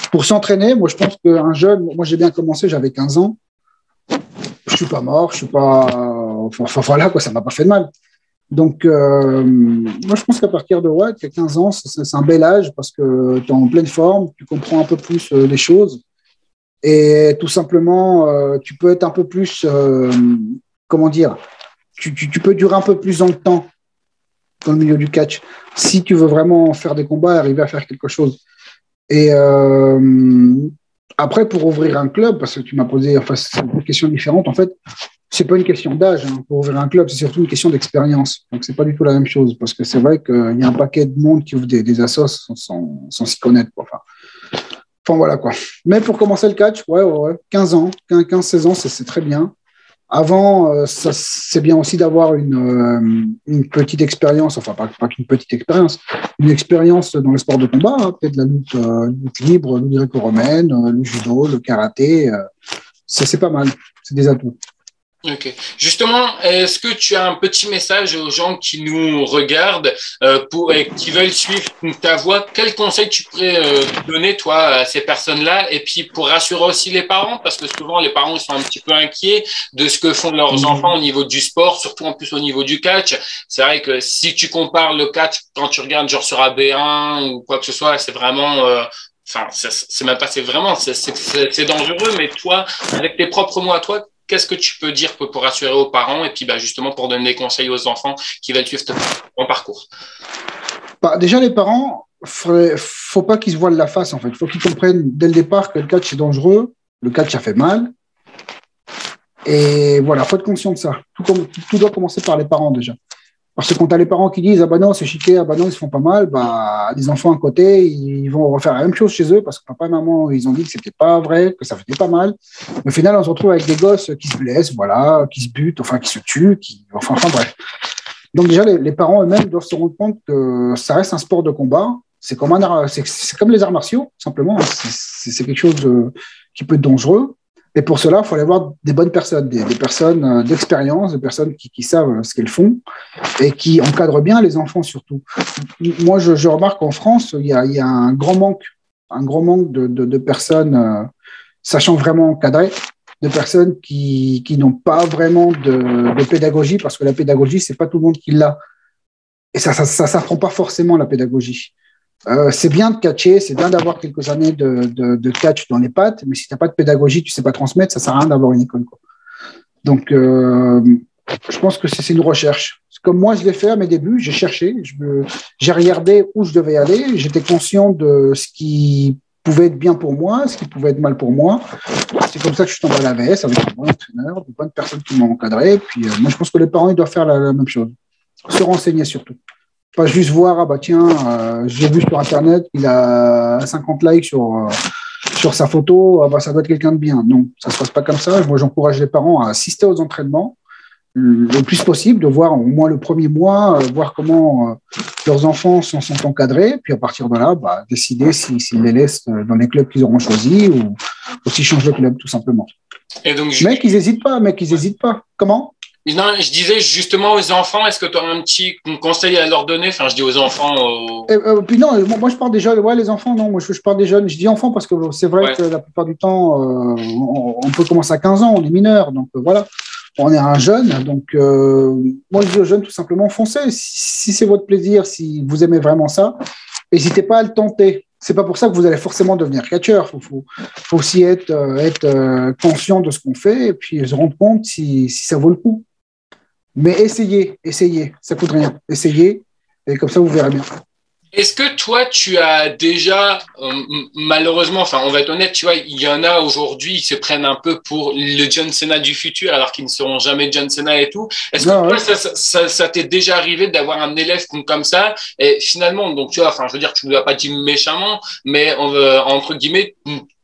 Pour s'entraîner, moi, je pense qu'un jeune, moi, j'ai bien commencé, j'avais 15 ans. Je ne suis pas mort, je suis pas. Enfin, voilà, quoi, ça ne m'a pas fait de mal. Donc, moi, je pense qu'à partir de 15 ans, c'est un bel âge parce que tu es en pleine forme, tu comprends un peu plus les choses. Et tout simplement, tu peux être un peu plus. Comment dire? Tu peux durer un peu plus dans le temps dans le milieu du catch, si tu veux vraiment faire des combats et arriver à faire quelque chose. Et après, pour ouvrir un club, parce que tu m'as posé, enfin, c'est une question différente, en fait, c'est pas une question d'âge, hein. Pour ouvrir un club, c'est surtout une question d'expérience. Donc, c'est pas du tout la même chose, parce que c'est vrai qu'il y a un paquet de monde qui ouvre des assos sans s'y connaître, quoi. Enfin, voilà, quoi. Mais pour commencer le catch, 15 ans, 15-16 ans, c'est très bien. Avant, c'est bien aussi d'avoir une petite expérience, enfin pas qu'une petite expérience, une expérience dans le sport de combat, hein, peut-être la lutte libre, le gréco-romaine, le judo, le karaté, c'est pas mal, c'est des atouts. Ok. Justement, est-ce que tu as un petit message aux gens qui nous regardent et qui veulent suivre ta voie? Quel conseil tu pourrais donner, toi, à ces personnes-là? Et puis, pour rassurer aussi les parents, parce que souvent, les parents ils sont un petit peu inquiets de ce que font leurs enfants au niveau du sport, surtout en plus au niveau du catch. C'est vrai que si tu compares le catch, quand tu regardes genre sur AB1 ou quoi que ce soit, c'est vraiment... Enfin, c'est même pas, c'est vraiment, c'est dangereux, mais toi, avec tes propres mots à toi, qu'est-ce que tu peux dire pour rassurer aux parents et puis justement pour donner des conseils aux enfants qui veulent suivre ton parcours? Déjà, les parents, faut pas qu'ils se voilent la face, en fait. Il faut qu'ils comprennent dès le départ que le catch est dangereux, le catch a fait mal. Et voilà, il faut être conscient de ça. Tout doit commencer par les parents déjà. Parce que quand tu as les parents qui disent « Ah bah non, c'est chiqué, ah bah non, ils se font pas mal », les enfants à côté, ils vont refaire la même chose chez eux parce que papa et maman, ils ont dit que c'était pas vrai, que ça faisait pas mal. Mais au final, on se retrouve avec des gosses qui se blessent, voilà, qui se butent, enfin qui se tuent, enfin bref. Donc déjà, les parents eux-mêmes doivent se rendre compte que ça reste un sport de combat. C'est comme les arts martiaux, simplement. C'est quelque chose qui peut être dangereux. Et pour cela, il faut aller voir des bonnes personnes, des personnes d'expérience, des personnes qui savent ce qu'elles font et qui encadrent bien les enfants surtout. Moi, je remarque qu'en France, il y a un grand manque de personnes sachant vraiment encadrer, de personnes qui n'ont pas vraiment de pédagogie, parce que la pédagogie, c'est pas tout le monde qui l'a. Et ça s'apprend pas forcément, la pédagogie. C'est bien de catcher, c'est bien d'avoir quelques années de catch dans les pattes, mais si tu n'as pas de pédagogie, tu ne sais pas transmettre, ça ne sert à rien d'avoir une école, quoi. Donc, je pense que c'est une recherche. Comme moi, je l'ai fait à mes débuts, j'ai cherché, j'ai regardé où je devais aller, j'étais conscient de ce qui pouvait être bien pour moi, ce qui pouvait être mal pour moi. C'est comme ça que je suis tombé à l'AVS avec un bon entraîneur, de bonnes personnes qui m'ont encadré. Puis, moi, je pense que les parents, ils doivent faire la même chose. Se renseigner surtout. Pas juste voir, ah bah tiens, j'ai vu sur Internet qu'il a 50 likes sur sa photo, ah bah ça doit être quelqu'un de bien. Non, ça ne se passe pas comme ça. Moi, j'encourage les parents à assister aux entraînements le plus possible, de voir au moins le premier mois, voir comment leurs enfants sont encadrés, puis à partir de là, bah, décider s'ils les laissent dans les clubs qu'ils auront choisis ou s'ils changent de club, tout simplement. Et donc, Mais qu'ils n'hésitent pas. Comment ? Non, je disais justement aux enfants, est-ce que tu aurais un petit conseil à leur donner? Enfin, je dis aux enfants. Puis non, moi je parle des jeunes. Ouais, les enfants, non, moi je parle des jeunes. Je dis enfants parce que c'est vrai que la plupart du temps, on peut commencer à 15 ans, on est mineur. Donc voilà, on est un jeune. Donc moi je dis aux jeunes tout simplement, foncez. Si c'est votre plaisir, si vous aimez vraiment ça, n'hésitez pas à le tenter. C'est pas pour ça que vous allez forcément devenir catcheur. Faut aussi être conscient de ce qu'on fait et puis se rendre compte si ça vaut le coup. Mais essayez, ça coûte rien. Essayez, et comme ça, vous verrez bien. Est-ce que toi, tu as déjà, malheureusement, enfin, on va être honnête, tu vois, il y en a aujourd'hui, ils se prennent un peu pour le John Cena du futur, alors qu'ils ne seront jamais John Cena et tout. Est-ce que toi, ça t'est déjà arrivé d'avoir un élève comme ça, et finalement, donc tu vois, enfin, je veux dire, tu ne lui as pas dit méchamment, mais entre guillemets,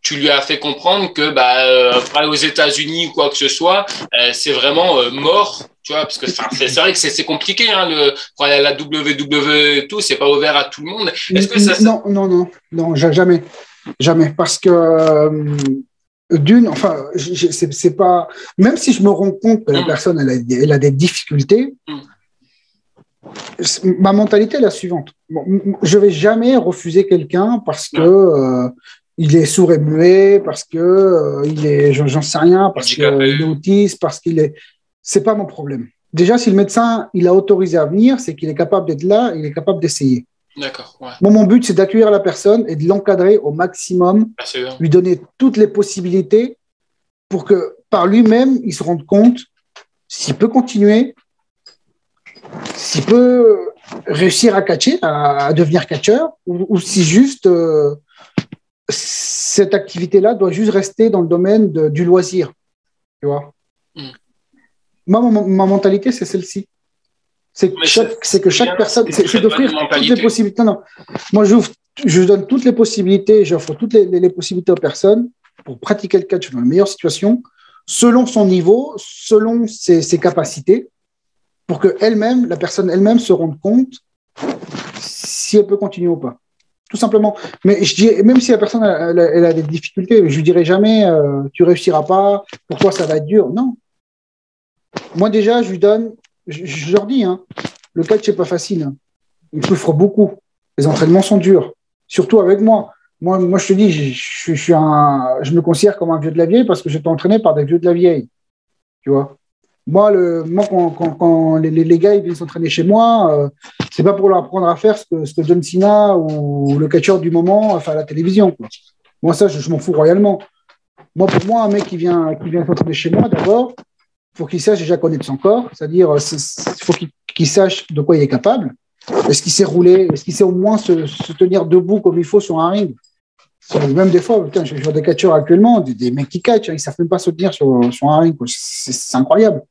tu lui as fait comprendre que aux États-Unis ou quoi que ce soit, c'est vraiment mort, tu vois, parce que c'est vrai que c'est compliqué, hein, pour aller à la WWE et tout, c'est pas ouvert à tout le monde. Est-ce que ça non, jamais, parce que c'est pas, même si je me rends compte que la personne elle a des difficultés. Ma mentalité est la suivante. Bon, je vais jamais refuser quelqu'un parce que il est sourd et muet, parce que il est, j'en sais rien, parce qu'il est autiste, parce qu'il est. C'est pas mon problème. Déjà, si le médecin il a autorisé à venir, c'est qu'il est capable d'être là, il est capable d'essayer. D'accord. Ouais. Bon, mon but, c'est d'accueillir la personne et de l'encadrer au maximum, lui donner toutes les possibilités pour que par lui-même, il se rende compte s'il peut continuer, s'il peut réussir à catcher, à devenir catcheur, ou si juste cette activité-là doit juste rester dans le domaine du loisir. Tu vois. Moi, ma mentalité, c'est celle-ci. C'est que chaque personne, c'est d'offrir toutes les possibilités. Non. Moi, je donne toutes les possibilités, j'offre toutes les possibilités aux personnes pour pratiquer le catch dans les meilleures situations, selon son niveau, selon ses capacités, pour que la personne elle-même se rende compte si elle peut continuer ou pas. Tout simplement. Mais je dis, même si la personne elle a des difficultés, je lui dirai jamais tu réussiras pas, pour toi ça va être dur. Non. Moi déjà, je lui donne, je leur dis, hein, le catch c'est pas facile. Hein. Il souffre beaucoup. Les entraînements sont durs, surtout avec moi. Moi je te dis, je me considère comme un vieux de la vieille parce que j'étais entraîné par des vieux de la vieille. Tu vois. Moi, quand les gars ils viennent s'entraîner chez moi, c'est pas pour leur apprendre à faire ce que John Cena ou le catcheur du moment fait à la télévision. Quoi. Moi, ça, je m'en fous royalement. Pour moi, un mec qui vient s'entraîner chez moi, d'abord, il faut qu'il sache déjà connaître son corps, c'est-à-dire il faut qu'il sache de quoi il est capable. Est-ce qu'il sait rouler? Est-ce qu'il sait au moins se tenir debout comme il faut sur un ring? Même des fois, je vois des catcheurs actuellement, des mecs qui catchent, ils ne savent même pas se tenir sur un ring. C'est incroyable.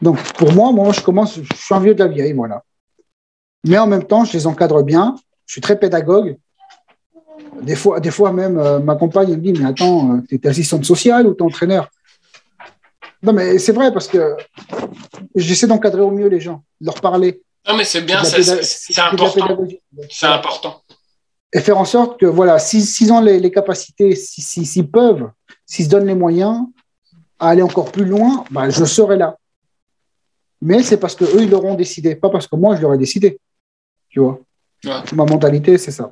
Donc, pour moi, je suis un vieux de la vieille, voilà. Mais en même temps, je les encadre bien. Je suis très pédagogue. Des fois même, ma compagne me dit, mais attends, tu es assistante sociale ou tu es entraîneur? Non, mais c'est vrai parce que j'essaie d'encadrer au mieux les gens, de leur parler. Non, mais c'est bien, c'est important. C'est important. Et faire en sorte que, voilà, s'ils ont les capacités, s'ils peuvent, s'ils se donnent les moyens à aller encore plus loin, bah, je serai là. Mais c'est parce qu'eux, ils l'auront décidé, pas parce que moi, je l'aurais décidé. Tu vois. Ouais. Ma mentalité, c'est ça.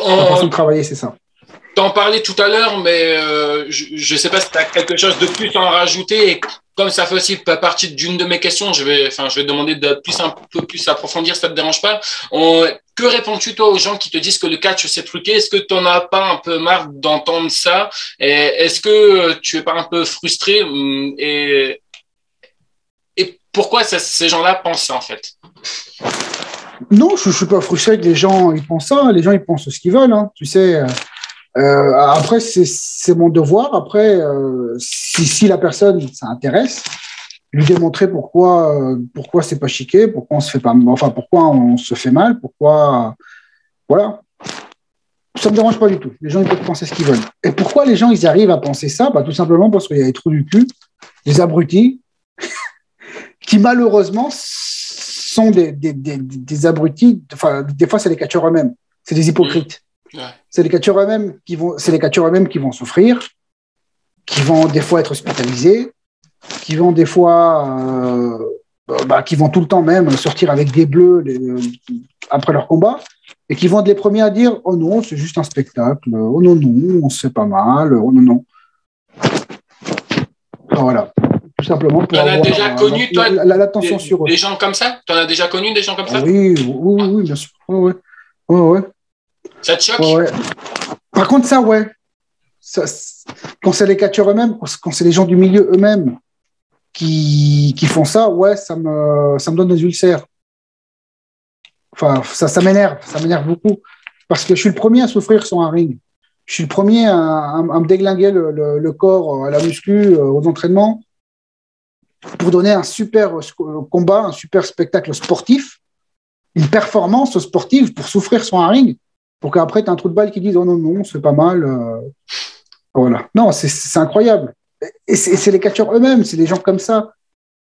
Ma façon de travailler, c'est ça. Tu en parlais tout à l'heure, mais je ne sais pas si tu as quelque chose de plus à en rajouter. Et comme ça fait aussi partie d'une de mes questions, je vais demander un peu plus approfondir, si ça ne te dérange pas. Que réponds-tu, toi, aux gens qui te disent que le catch, c'est truqué? Est-ce que tu n'en as pas un peu marre d'entendre ça? Et est-ce que tu n'es pas un peu frustré? Et pourquoi ces gens-là pensent ça, en fait? Non, je ne suis pas frustré que les gens ils pensent ça. Les gens, ils pensent ce qu'ils veulent. Hein. Tu sais, après, c'est mon devoir. Après, si la personne, ça intéresse, lui démontrer pourquoi c'est pas chiqué, pourquoi on se fait pas, enfin, pourquoi on se fait mal, pourquoi, voilà. Ça me dérange pas du tout. Les gens, ils peuvent penser ce qu'ils veulent. Et pourquoi les gens, ils arrivent à penser ça? Bah, tout simplement parce qu'il y a des trous du cul, des abrutis, qui malheureusement sont des abrutis. Enfin, des fois, c'est les catcheurs eux-mêmes. C'est des hypocrites. Ouais. C'est les catcheurs eux-mêmes qui vont souffrir, qui vont des fois être hospitalisés, qui vont des fois, qui vont tout le temps même sortir avec des bleus après leur combat, et qui vont être les premiers à dire « Oh non, c'est juste un spectacle. Oh non, non, on se fait pas mal. Oh non, non. » Voilà. Tout simplement pour avoir déjà connu, toi, l'attention sur eux. Des gens comme ça? Tu en as déjà connu des gens comme ça? Oui, bien sûr. Ouais. Ça te choque? Ouais. Par contre, ça, ouais. Quand c'est les catcheurs eux-mêmes, quand c'est les gens du milieu eux-mêmes qui font ça, ouais, ça me donne des ulcères. Enfin, ça m'énerve beaucoup. Parce que je suis le premier à souffrir sur un ring. Je suis le premier à me déglinguer le corps à la muscu, aux entraînements, pour donner un super combat, un super spectacle sportif, une performance sportive pour souffrir sur un ring, pour qu'après, tu as un trou de balle qui dise « Oh non, non, c'est pas mal. » Voilà. Non, c'est incroyable. Et c'est les catcheurs eux-mêmes, c'est des gens comme ça,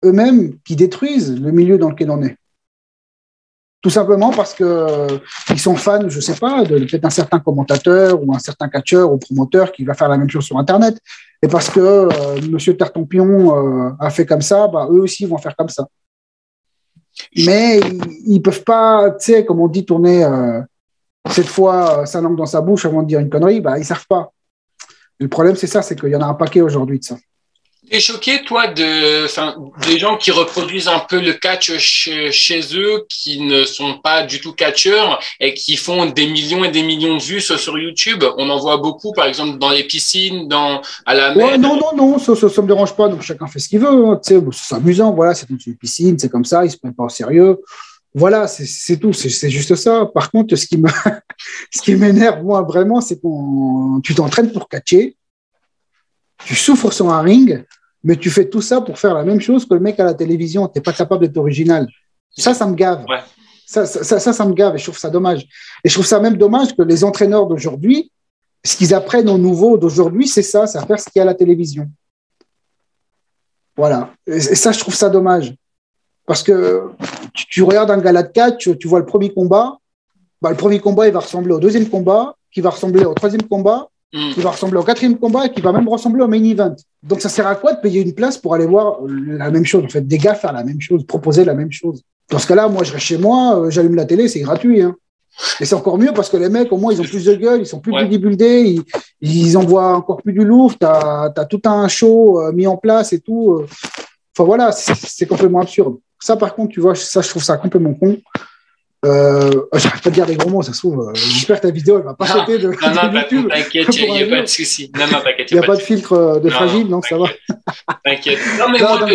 eux-mêmes, qui détruisent le milieu dans lequel on est. Tout simplement parce qu'ils sont fans, je ne sais pas, peut-être un certain commentateur ou un certain catcheur ou promoteur qui va faire la même chose sur Internet. Et parce que Monsieur Tartampion a fait comme ça, bah, eux aussi vont faire comme ça. Mais ils ne peuvent pas, tu sais, comme on dit, tourner cette fois sa langue dans sa bouche avant de dire une connerie, bah, ils ne savent pas. Et le problème, c'est ça, c'est qu'il y en a un paquet aujourd'hui de ça. T'es choqué, toi, des gens qui reproduisent un peu le catch chez eux, qui ne sont pas du tout catcheurs et qui font des millions et des millions de vues sur YouTube? On en voit beaucoup, par exemple, dans les piscines, à la mer. Ouais, non, ça me dérange pas. Donc, chacun fait ce qu'il veut. Hein, c'est amusant, voilà, c'est une piscine, c'est comme ça, ils ne se prennent pas au sérieux. Voilà, c'est tout, c'est juste ça. Par contre, ce qui m'énerve, moi, vraiment, c'est quand tu t'entraînes pour catcher, tu souffres sur un ring, mais tu fais tout ça pour faire la même chose que le mec à la télévision. Tu n'es pas capable d'être original. Ça me gave. Ouais. Ça me gave et je trouve ça dommage. Et je trouve ça même dommage que les entraîneurs d'aujourd'hui, ce qu'ils apprennent aux nouveaux d'aujourd'hui, c'est ça, c'est à faire ce qu'il y a à la télévision. Voilà. Et ça, je trouve ça dommage. Parce que tu regardes un gala de catch, tu vois le premier combat, bah, le premier combat, il va ressembler au deuxième combat, qui va ressembler au troisième combat, qui va ressembler au quatrième combat et qui va même ressembler au main event. Donc, ça sert à quoi de payer une place pour aller voir la même chose? En fait, des gars faire la même chose, proposer la même chose. Dans ce cas-là, moi, je reste chez moi, j'allume la télé, c'est gratuit. Hein. Et c'est encore mieux parce que les mecs, au moins, ils ont plus de gueule, ils sont plus bodybuildés, ils envoient encore plus du lourd, tu as tout un show mis en place et tout. Enfin, voilà, c'est complètement absurde. Ça, par contre, tu vois, ça, je trouve ça complètement con. J'arrête pas de dire des gros mots, ça se trouve. J'espère que ta vidéo, elle va pas sauter de YouTube. Non, t'inquiète, il n'y a pas de souci. Non, t'inquiète. Il n'y a pas de filtre de fragile, non, ça va. T'inquiète.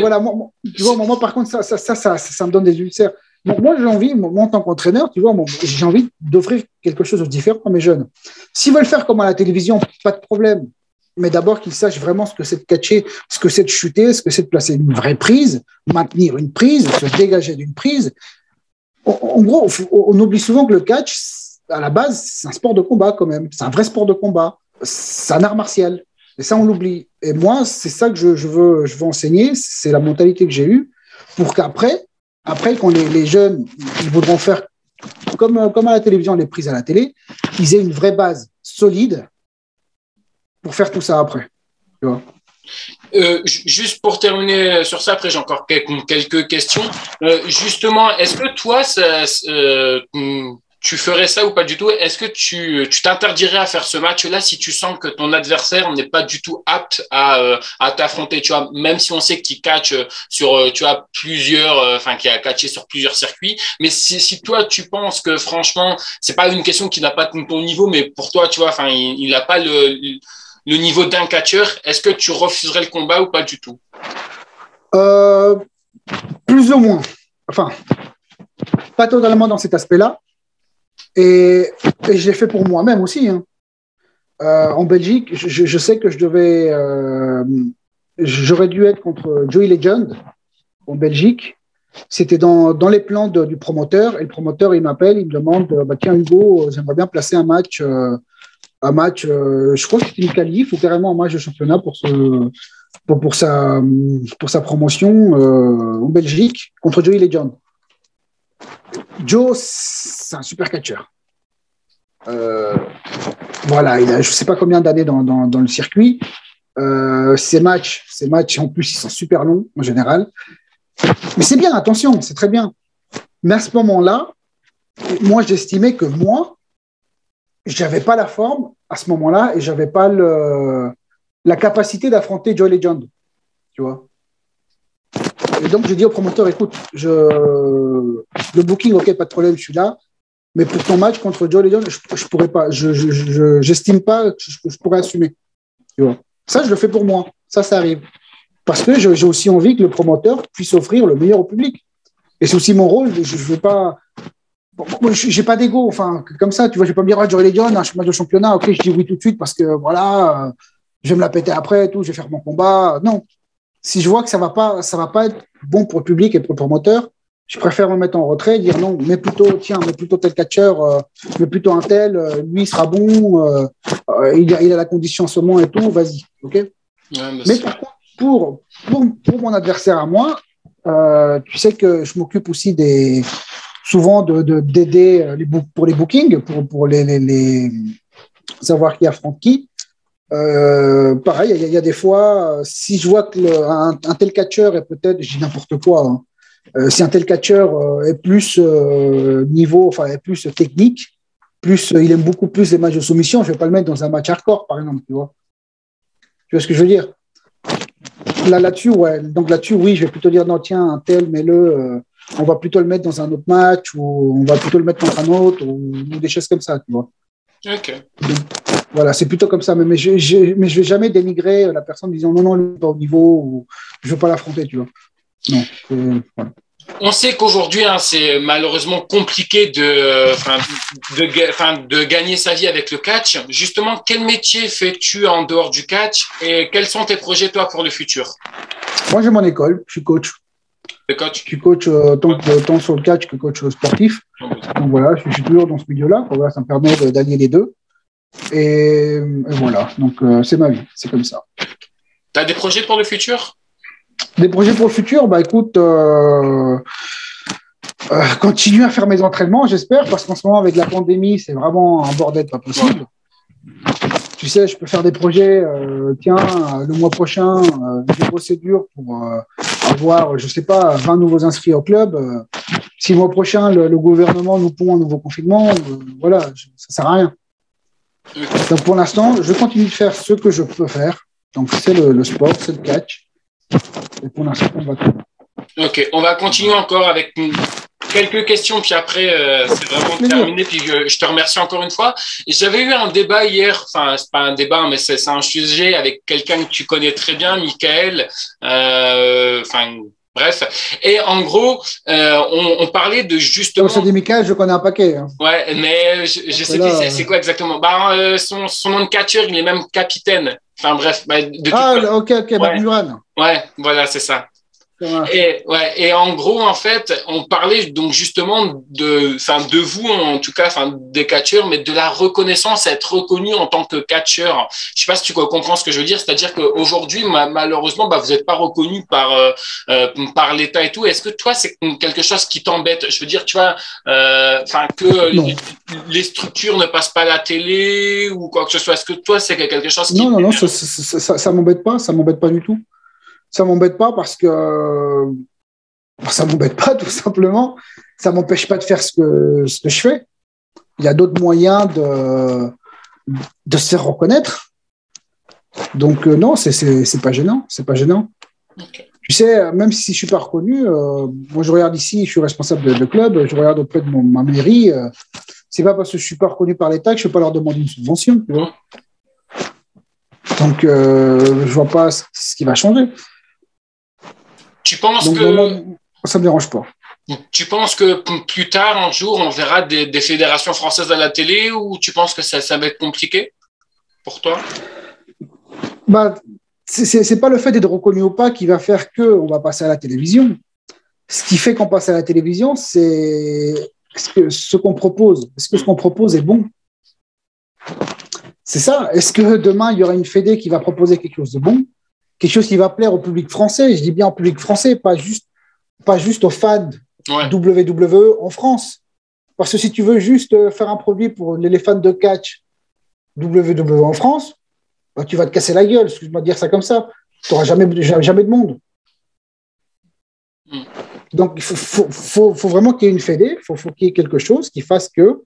Voilà, tu vois, moi, par contre, ça me donne des ulcères. Donc, moi, j'ai envie, moi, en tant qu'entraîneur, tu vois, j'ai envie d'offrir quelque chose de différent à mes jeunes. S'ils veulent faire comme à la télévision, pas de problème. Mais d'abord qu'ils sachent vraiment ce que c'est de catcher, ce que c'est de chuter, ce que c'est de placer une vraie prise, maintenir une prise, se dégager d'une prise. En gros, on oublie souvent que le catch, à la base, c'est un sport de combat quand même. C'est un vrai sport de combat. C'est un art martial. Et ça, on l'oublie. Et moi, c'est ça que je veux enseigner. C'est la mentalité que j'ai eue pour qu'après, quand les jeunes ils voudront faire comme à la télévision, les prises à la télé, ils aient une vraie base solide pour faire tout ça après. tu vois. Juste pour terminer sur ça, après j'ai encore quelques questions. Justement, est-ce que toi, tu ferais ça ou pas du tout? Est-ce que tu t'interdirais à faire ce match-là si tu sens que ton adversaire n'est pas du tout apte à t'affronter, tu vois, même si on sait qu'il catch sur, tu vois, qu'il a catché sur plusieurs circuits, mais si toi tu penses que franchement, c'est pas une question qui n'a pas ton niveau, mais pour toi, tu vois, enfin, il n'a pas le niveau d'un catcheur, est-ce que tu refuserais le combat ou pas du tout? Plus ou moins. Enfin, pas totalement dans cet aspect-là. Et je l'ai fait pour moi-même aussi. Hein. En Belgique, je sais que j'aurais dû être contre Joey Legend en Belgique. C'était dans les plans du promoteur. Et le promoteur, il m'appelle, il me demande tiens, Hugo, j'aimerais bien placer un match, je crois que c'était une qualif ou carrément un match de championnat pour sa promotion en Belgique contre Joey Legend. Joe, c'est un super catcheur. Voilà, il a je ne sais pas combien d'années dans le circuit. Ces matchs, en plus, ils sont super longs en général. Mais c'est bien, attention, c'est très bien. Mais à ce moment-là, moi, j'estimais que je n'avais pas la forme à ce moment-là et je n'avais pas la capacité d'affronter Joey Legend. Tu vois. Et donc, j'ai dit au promoteur, écoute, le booking, ok, pas de problème, je suis là. Mais pour ton match contre Joey Legend, je pourrais pas. J'estime pas que je pourrais assumer. Tu vois. Ça, je le fais pour moi. Ça arrive. Parce que j'ai aussi envie que le promoteur puisse offrir le meilleur au public. Et c'est aussi mon rôle. Je ne veux pas. Moi, j'ai pas d'ego. Enfin, comme ça, tu vois, je vais pas me dire, Joey Legend, un match de championnat. Ok, je dis oui tout de suite parce que voilà, je vais me la péter après, tout, je vais faire mon combat. Non. Si je vois que ça va pas être bon pour le public et pour le promoteur, je préfère me mettre en retrait et dire non, mets plutôt tel catcheur, mets plutôt un tel, lui il sera bon, il a la condition en ce moment et tout, vas-y, ok. Mais par contre, pour mon adversaire à moi, tu sais que je m'occupe aussi souvent d'aider pour les bookings, pour les savoir qui affronte qui. Pareil, il y a des fois, si je vois qu'un tel catcheur est peut-être, je dis n'importe quoi, hein, si un tel catcheur est plus est plus technique, il aime beaucoup plus les matchs de soumission, je ne vais pas le mettre dans un match hardcore, par exemple, tu vois. Tu vois ce que je veux dire? Là-dessus, ouais. Donc là-dessus, oui, je vais plutôt dire non, tiens, un tel, mets-le, on va plutôt le mettre dans un autre match, ou on va plutôt le mettre contre un autre, ou des choses comme ça, tu vois. Ok. Donc, voilà, c'est plutôt comme ça. Mais je ne vais jamais dénigrer la personne en disant non, il n'est pas au niveau, ou je ne veux pas l'affronter, tu vois. Non. Voilà. On sait qu'aujourd'hui, c'est malheureusement compliqué de gagner sa vie avec le catch. Justement, quel métier fais-tu en dehors du catch et quels sont tes projets, toi, pour le futur? Moi, j'ai mon école, je suis coach. Le coach? Je suis coach tant sur le catch que coach sportif. Donc voilà, je suis toujours dans ce milieu-là. Voilà, ça me permet d'allier les deux. Et voilà, donc c'est ma vie, c'est comme ça. Tu as des projets pour le futur? Des projets pour le futur, bah écoute, continuer à faire mes entraînements, j'espère, parce qu'en ce moment, avec la pandémie, c'est vraiment un bordel pas possible. Ouais. Tu sais, je peux faire des projets, le mois prochain, des procédures pour avoir, je sais pas, 20 nouveaux inscrits au club. Si le mois prochain, le gouvernement nous pond un nouveau confinement, voilà, ça sert à rien. Donc pour l'instant, je continue de faire ce que je peux faire. Donc c'est le sport, c'est le catch. Et pour l'instant, on va tout. Ok, on va continuer encore avec quelques questions, puis après, c'est vraiment terminé. Puis je te remercie encore une fois. J'avais eu un débat hier, enfin, c'est pas un débat, mais c'est un sujet avec quelqu'un que tu connais très bien, Michael. Bref. Et en gros, on parlait de justement. C'est des Michael, je connais un paquet. Hein. Ouais, mais je sais plus c'est quoi exactement. Son nom de catcheur, il est même capitaine. Enfin bref. Ok, ouais. Muran. Ouais, voilà, c'est ça. Et en gros, en fait, on parlait donc justement de vous, en tout cas, des catcheurs, mais de la reconnaissance, être reconnu en tant que catcheur. Je sais pas si tu comprends ce que je veux dire, c'est-à-dire qu'aujourd'hui, malheureusement, vous n'êtes pas reconnu par l'État et tout. Est-ce que toi, c'est quelque chose qui t'embête? Je veux dire, tu vois, que les structures ne passent pas à la télé ou quoi que ce soit. Est-ce que toi, c'est quelque chose qui... Non, ça m'embête pas du tout. Ça m'embête pas parce que ça m'embête pas tout simplement. Ça m'empêche pas de faire ce que je fais. Il y a d'autres moyens de se faire reconnaître. Donc non, c'est pas gênant, c'est pas gênant. Okay. Tu sais, même si je suis pas reconnu, moi je regarde ici, je suis responsable de club, je regarde auprès de ma mairie. C'est pas parce que je suis pas reconnu par l'État que je vais pas leur demander une subvention, tu vois. Donc je vois pas ce qui va changer. Tu penses donc, que ça me dérange pas. Tu penses que plus tard, un jour, on verra des fédérations françaises à la télé ou tu penses que ça va être compliqué pour toi? C'est pas le fait d'être reconnu ou pas qui va faire qu'on va passer à la télévision. Ce qui fait qu'on passe à la télévision, c'est ce qu'on propose. Est-ce que ce qu'on propose est bon? C'est ça. Est-ce que demain, il y aura une fédé qui va proposer quelque chose de bon? Quelque chose qui va plaire au public français? Je dis bien au public français, pas juste aux fans WWE en France. Parce que si tu veux juste faire un produit pour les fans de catch WWE en France, tu vas te casser la gueule, excuse-moi de dire ça comme ça. Tu n'auras jamais de monde. Donc, il faut vraiment qu'il y ait une fédé, il faut qu'il y ait quelque chose qui fasse que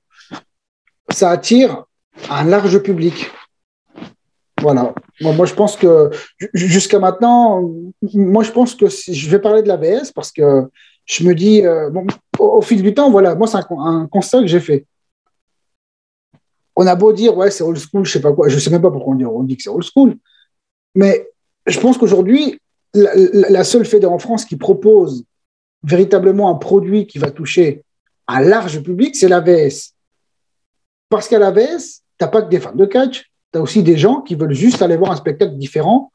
ça attire un large public. Voilà. Moi, je pense que jusqu'à maintenant, moi, je pense que je vais parler de l'AVS parce que je me dis, au fil du temps, voilà, moi, c'est un constat que j'ai fait. On a beau dire, ouais, c'est old school, je sais pas quoi, je sais même pas pourquoi on dit que c'est old school, mais je pense qu'aujourd'hui, la seule fédé en France qui propose véritablement un produit qui va toucher un large public, c'est l'AVS. Parce qu'à l'AVS, tu n'as pas que des fans de catch, tu as aussi des gens qui veulent juste aller voir un spectacle différent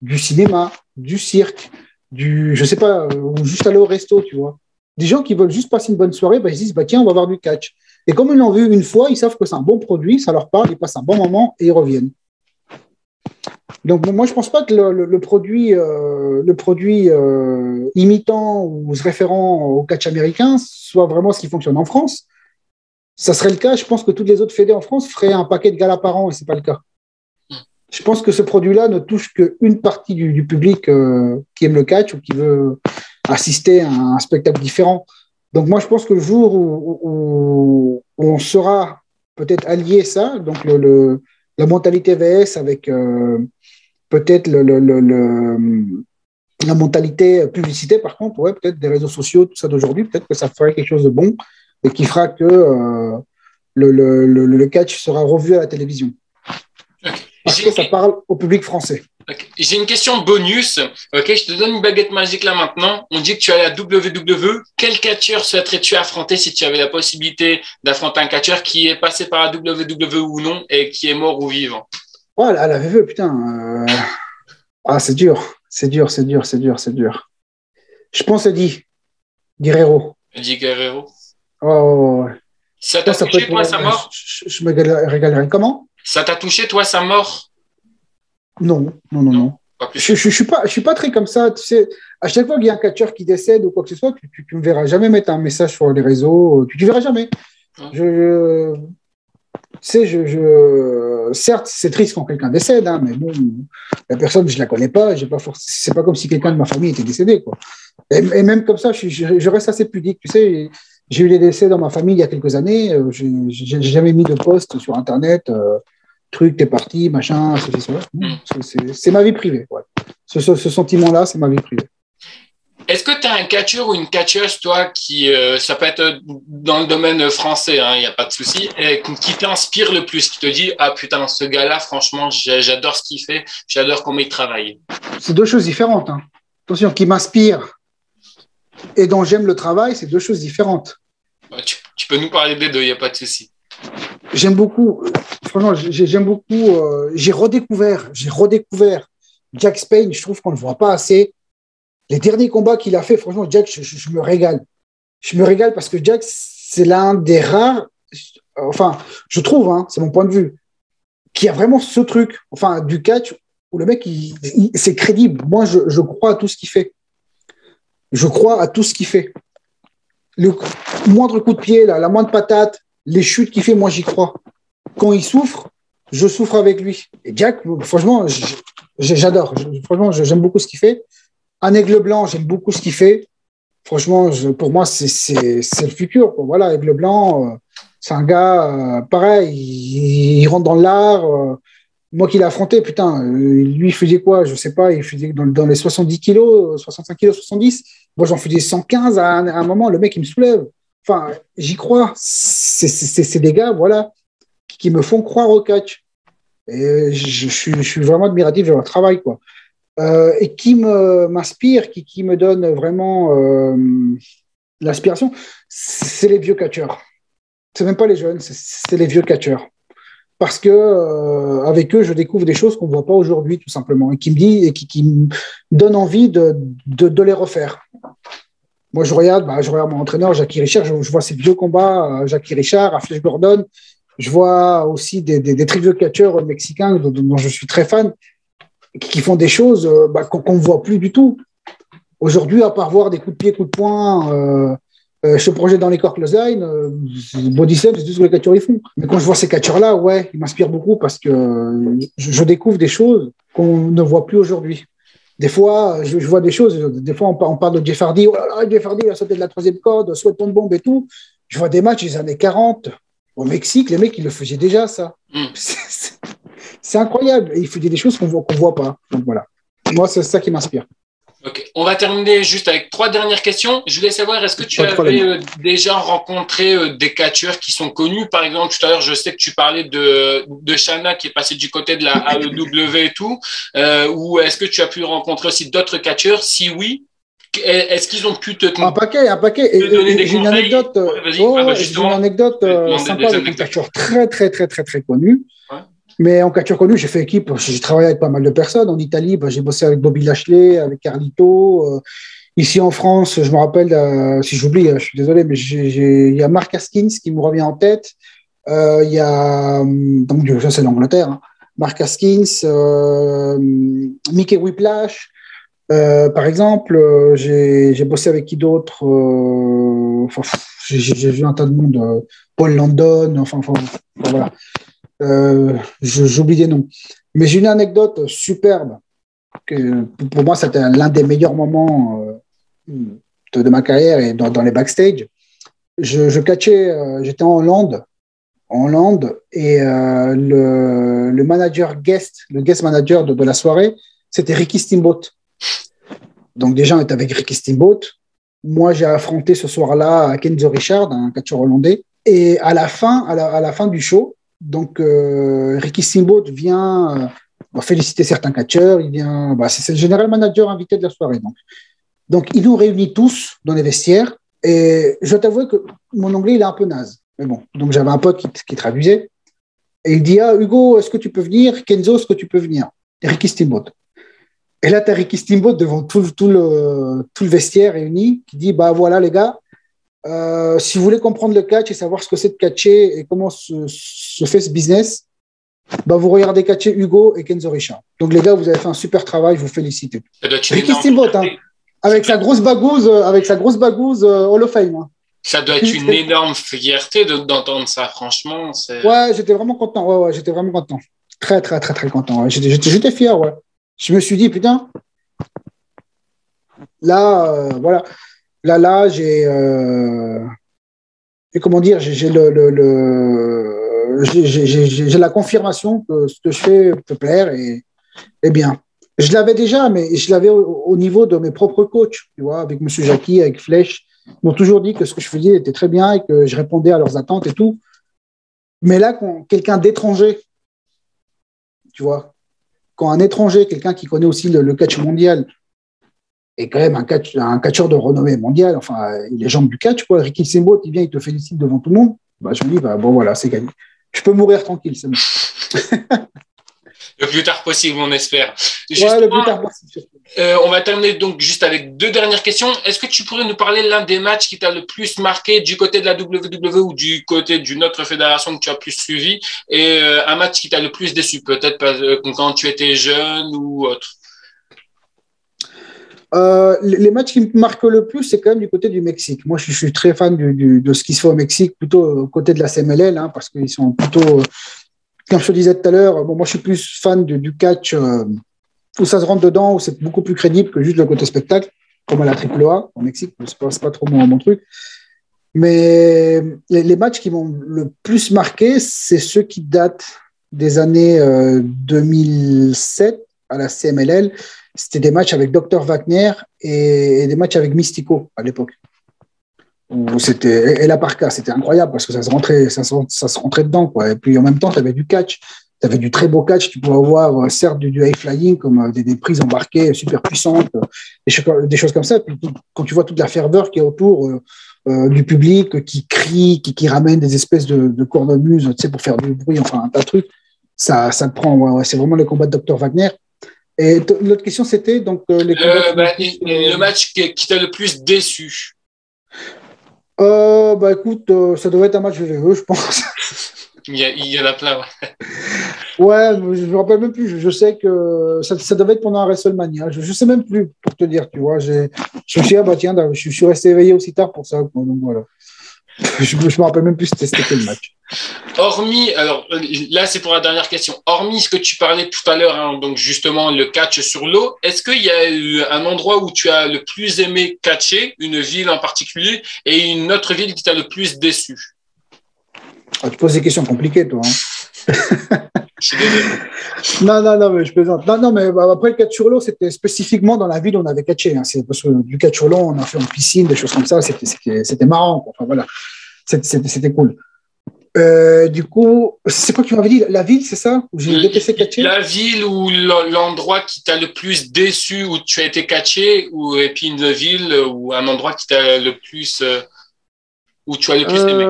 du cinéma, du cirque, je sais pas, ou juste aller au resto, tu vois. Des gens qui veulent juste passer une bonne soirée, ils se disent, tiens, on va voir du catch. Et comme ils l'ont vu une fois, ils savent que c'est un bon produit, ça leur parle, ils passent un bon moment et ils reviennent. Donc, moi, je ne pense pas que le produit imitant ou se référant au catch américain soit vraiment ce qui fonctionne en France. Ça serait le cas, je pense que toutes les autres fédés en France feraient un paquet de galas par an et ce n'est pas le cas. Je pense que ce produit-là ne touche qu'une partie du public qui aime le catch ou qui veut assister à un spectacle différent. Donc moi, je pense que le jour où on saura peut-être allier ça, donc la mentalité VS avec peut-être la mentalité publicité, par contre, ouais, peut-être des réseaux sociaux, tout ça d'aujourd'hui, peut-être que ça ferait quelque chose de bon et qui fera que le catch sera revu à la télévision. Parce que ça parle au public français. Okay. J'ai une question bonus. Ok, je te donne une baguette magique là maintenant. On dit que tu es à la WWE. Quel catcheur souhaiterais-tu affronter si tu avais la possibilité d'affronter un catcheur qui est passé par la WWE ou non et qui est mort ou vivant? Ouais, la VV, putain. C'est dur. C'est dur. Je pense à Eddie Guerrero. Eddie Guerrero. Ouais. Ça t'a touché, toi, sa mort? Je me régalerai. Comment? Ça t'a touché, toi, sa mort? Non. Je suis pas très comme ça. Tu sais, à chaque fois qu'il y a un catcheur qui décède ou quoi que ce soit, tu me verras jamais mettre un message sur les réseaux. Tu ne verras jamais. Certes, c'est triste quand quelqu'un décède, hein, mais bon, la personne, je la connais pas. C'est pas comme si quelqu'un de ma famille était décédé, quoi. Et même comme ça, je reste assez pudique. Tu sais, j'ai eu des décès dans ma famille il y a quelques années. J'ai jamais mis de post sur Internet. Truc, t'es parti, machin, c'est ma vie privée. Ouais. Ce sentiment-là, c'est ma vie privée. Est-ce que tu as un catcheur ou une catcheuse, toi, qui, ça peut être dans le domaine français, il n'y a pas de souci, qui t'inspire le plus, qui te dit, ah putain, ce gars-là, franchement, j'adore ce qu'il fait, j'adore comment il travaille? C'est deux choses différentes. Hein. Attention, qui m'inspire et dont j'aime le travail, c'est deux choses différentes. Tu peux nous parler des deux, il n'y a pas de souci. J'aime beaucoup, franchement, j'aime beaucoup, j'ai redécouvert Jack Spade, je trouve qu'on ne le voit pas assez. Les derniers combats qu'il a fait, franchement, Jack, je me régale. Je me régale parce que Jack, c'est l'un des rares, enfin, je trouve, hein, c'est mon point de vue, qui a vraiment ce truc, enfin, du catch où le mec, c'est crédible. Moi, je crois à tout ce qu'il fait. Je crois à tout ce qu'il fait. Le moindre coup de pied, la moindre patate, les chutes qu'il fait, moi, j'y crois. Quand il souffre, je souffre avec lui. Et Jack, franchement, j'adore. Franchement, j'aime beaucoup ce qu'il fait. Un aigle blanc, j'aime beaucoup ce qu'il fait. Franchement, pour moi, c'est le futur. Voilà, aigle blanc, c'est un gars, pareil, il rentre dans l'art. Moi qui l'ai affronté, putain, lui, il faisait quoi? Je sais pas, il faisait dans les 70 kilos, 65 kilos, 70. Moi, j'en faisais 115 à un moment. Le mec, il me soulève. Enfin, j'y crois. C'est des gars, voilà, qui me font croire au catch. Et je suis vraiment admiratif de leur travail, quoi. Et qui m'inspire, qui me donne vraiment l'inspiration, c'est les vieux catcheurs. C'est même pas les jeunes, c'est les vieux catcheurs. Parce que avec eux, je découvre des choses qu'on ne voit pas aujourd'hui, tout simplement, et qui me donnent envie de les refaire. Moi, je regarde mon entraîneur, Jackie Richard, je vois ses vieux combats, Jackie Richard, à Flash Gordon. Je vois aussi des très vieux catcheurs mexicains dont je suis très fan, qui font des choses qu'on ne voit plus du tout. Aujourd'hui, à part voir des coups de pied, coups de poing, je projette dans les corps close line, body slam, c'est tout ce que les catcheurs ils font. Mais quand je vois ces catcheurs-là, ouais, ils m'inspirent beaucoup parce que je découvre des choses qu'on ne voit plus aujourd'hui. Des fois, je vois des choses, des fois on parle de Jeff Hardy, oh là là, Jeff Hardy a sauté de la troisième corde, souhaite ton bombe et tout. Je vois des matchs des années 40. Au Mexique, les mecs, ils le faisaient déjà, ça. C'est incroyable. Et il fait des choses qu'on voit pas. Donc voilà. Moi, c'est ça qui m'inspire. Ok. On va terminer juste avec 3 dernières questions. Je voulais savoir, est-ce que tu avais déjà rencontré des catcheurs qui sont connus? Par exemple, tout à l'heure, je sais que tu parlais de Shanna qui est passé du côté de la AEW et tout. Ou est-ce que tu as pu rencontrer aussi d'autres catcheurs? Si oui, est-ce qu'ils ont pu te Un paquet. J'ai une anecdote, j'ai une anecdote sympa avec un catcheur très, très, très, très, très connu. Ouais. Mais en catcheur connu, j'ai fait équipe. J'ai travaillé avec pas mal de personnes. En Italie, j'ai bossé avec Bobby Lashley, avec Carlito. Ici en France, je me rappelle, si j'oublie, je suis désolé, mais il y a Mark Haskins qui me revient en tête. Il y a, donc ça c'est l'Angleterre, hein. Mark Haskins, Mickey Whiplash. Par exemple, j'ai bossé avec qui d'autre, j'ai vu un tas de monde, Paul Landon, enfin voilà. J'oublie des noms. Mais j'ai une anecdote superbe que pour moi, c'était l'un des meilleurs moments de ma carrière et dans les backstage. Je catchais, j'étais en Hollande et le manager guest, le guest manager de la soirée, c'était Ricky Steamboat. Donc déjà, on était avec Ricky Steamboat. Moi, j'ai affronté ce soir-là Kenzo Richard, un catcheur hollandais. Et à la fin du show, donc Ricky Steamboat vient féliciter certains catcheurs. Il vient, c'est le général manager invité de la soirée. Donc il nous réunit tous dans les vestiaires. Et je dois t'avouer que mon anglais, il est un peu naze. Mais bon, donc j'avais un pote qui traduisait. Et il dit, Hugo, est-ce que tu peux venir? Kenzo, est-ce que tu peux venir? Et Ricky Steamboat. Et là, tu as Ricky Steamboat devant tout le vestiaire réuni qui dit, voilà les gars, si vous voulez comprendre le catch et savoir ce que c'est de catcher et comment se fait ce business, vous regardez catcher Hugo et Kenzo Richard. Donc les gars, vous avez fait un super travail, je vous félicite. Ricky Steamboat, hein, avec sa grosse bagouze Hall of Fame. Hein. Ça doit être une énorme fierté d'entendre ça, franchement. Ouais, j'étais vraiment content. Ouais, j'étais vraiment content. Très, très, très, très content. Ouais. J'étais fier, ouais. Je me suis dit, putain, là, voilà. Là, j'ai comment dire, j'ai la confirmation que ce que je fais peut plaire et bien. Je l'avais déjà, mais je l'avais au niveau de mes propres coachs, tu vois, avec M. Jackie, avec Flèche. Ils m'ont toujours dit que ce que je faisais était très bien et que je répondais à leurs attentes et tout. Mais là, quand quelqu'un d'étranger, tu vois, quand un étranger, quelqu'un qui connaît aussi le catch mondial, est quand même un catcheur de renommée mondiale, enfin, les jambes du catch, quoi. Ricky Steamboat, il vient, il te félicite devant tout le monde. Je me dis, bon, voilà, c'est gagné. Je peux mourir tranquille, c'est bon. Le plus tard possible, on espère. Ouais, le plus tard possible. On va terminer donc juste avec 2 dernières questions. Est-ce que tu pourrais nous parler l'un des matchs qui t'a le plus marqué du côté de la WWE ou du côté d'une autre fédération que tu as plus suivi, et un match qui t'a le plus déçu, peut-être quand tu étais jeune ou autre? Les matchs qui me marquent le plus, c'est quand même du côté du Mexique. Moi, je suis très fan de ce qui se fait au Mexique, plutôt au côté de la CMLL, hein, parce qu'ils sont plutôt, comme je te disais tout à l'heure, bon, moi, je suis plus fan du catch où ça se rentre dedans, où c'est beaucoup plus crédible que juste le côté spectacle, comme à la AAA au Mexique. C'est pas trop mon truc. Mais les matchs qui m'ont le plus marqué, c'est ceux qui datent des années 2007 à la CMLL. C'était des matchs avec Dr Wagner et des matchs avec Mystico à l'époque. Et la Parka, c'était incroyable parce que ça se rentrait dedans, quoi. Et puis en même temps, tu avais du catch, tu avais du très beau catch. Tu pouvais avoir certes du high flying, comme des prises embarquées super puissantes, des choses comme ça. Et puis quand tu vois toute la ferveur qui est autour du public, qui crie, qui ramène des espèces de cornemuses, tu sais, pour faire du bruit, enfin un tas de trucs, ça te prend. Ouais, c'est vraiment les combats de Dr Wagner. Et l'autre question, c'était donc les combats le match qui t'a le plus déçu. Écoute, ça doit être un match VVE, je pense. Il y en a plein, ouais. Ouais, je me rappelle même plus. Je sais que ça devait être pendant un WrestleMania. Je sais même plus, pour te dire, tu vois. Je me suis dit, tiens, je suis resté éveillé aussi tard pour ça. Donc voilà. Je me rappelle même plus c'était quel match. Hormis, alors là c'est pour la dernière question, hormis ce que tu parlais tout à l'heure, hein, donc justement le catch sur l'eau, est-ce qu'il y a eu un endroit où tu as le plus aimé catcher, une ville en particulier, et une autre ville qui t'a le plus déçu? Tu poses des questions compliquées, toi. Hein. Non, mais je plaisante. Non, mais après le catch sur l'eau, c'était spécifiquement dans la ville où on avait catché. Hein. C'est parce que du catch sur l'eau, on a fait en piscine, des choses comme ça. C'était marrant. Quoi. Enfin, voilà. C'était cool. Du coup, c'est quoi que tu m'avais dit? La ville, c'est ça? Où j'ai détesté catcher? La ville ou l'endroit qui t'a le plus déçu, où tu as été catché, et puis une ville ou un endroit qui t'a le plus, où tu as le plus aimé?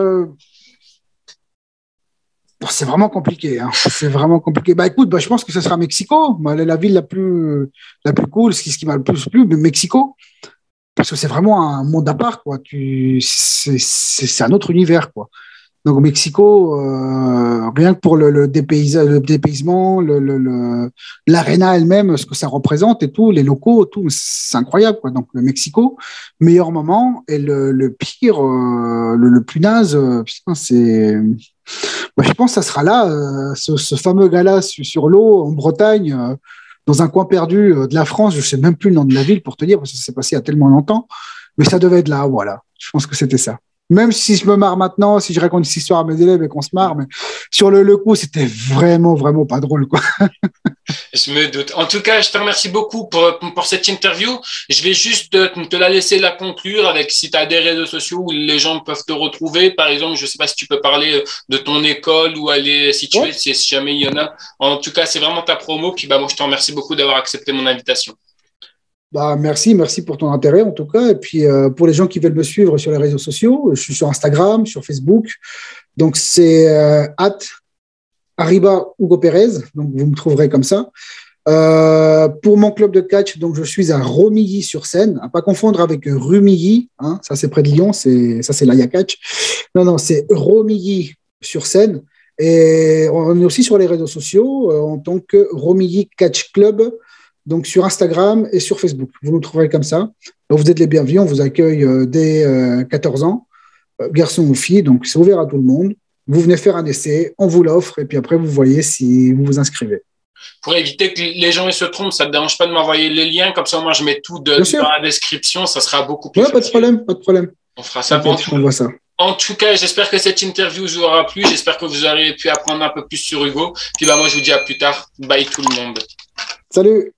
C'est vraiment compliqué. Hein. C'est vraiment compliqué. Écoute, je pense que ce sera Mexico. La ville la plus cool, ce qui m'a le plus plu, Mexico. Parce que c'est vraiment un monde à part, quoi. C'est un autre univers, quoi. Donc, au Mexico, rien que pour le dépaysement, l'aréna elle-même, ce que ça représente et tout, les locaux, tout, c'est incroyable, quoi. Donc, le Mexico, meilleur moment. Et le pire, le plus naze, putain, c'est. Je pense que ça sera là, ce fameux gala sur l'eau en Bretagne, dans un coin perdu de la France. Je ne sais même plus le nom de la ville pour te dire, parce que ça s'est passé il y a tellement longtemps. Mais ça devait être là, voilà. Je pense que c'était ça. Même si je me marre maintenant, si je raconte cette histoire à mes élèves et qu'on se marre, mais sur le coup, c'était vraiment, vraiment pas drôle, quoi. Je me doute. En tout cas, je te remercie beaucoup pour cette interview. Je vais juste te la laisser la conclure avec si tu as des réseaux sociaux où les gens peuvent te retrouver. Par exemple, je ne sais pas si tu peux parler de ton école, où elle est située, ouais. Si jamais il y en a. En tout cas, c'est vraiment ta promo. Puis moi, je te remercie beaucoup d'avoir accepté mon invitation. Merci pour ton intérêt en tout cas. Et puis pour les gens qui veulent me suivre sur les réseaux sociaux, je suis sur Instagram, sur Facebook. Donc c'est @Arriba Hugo Pérez. Donc vous me trouverez comme ça. Pour mon club de catch, donc je suis à Romilly-sur-Seine, à pas confondre avec Rumilly. Hein, ça c'est près de Lyon. Ça c'est l'Aya Catch. Non, c'est Romilly-sur-Seine. Et on est aussi sur les réseaux sociaux en tant que Romilly Catch Club. Donc, sur Instagram et sur Facebook. Vous nous trouverez comme ça. Donc, vous êtes les bienvenus. On vous accueille dès 14 ans, garçons ou filles. Donc, c'est ouvert à tout le monde. Vous venez faire un essai, on vous l'offre. Et puis après, vous voyez si vous vous inscrivez. Pour éviter que les gens se trompent, ça ne te dérange pas de m'envoyer les liens. Comme ça, moi, je mets tout dans la description. Ça sera beaucoup plus facile. Pas de problème. On fera ça. On voit ça. En tout cas, j'espère que cette interview vous aura plu. J'espère que vous aurez pu apprendre un peu plus sur Hugo. Puis, moi, je vous dis à plus tard. Bye tout le monde. Salut.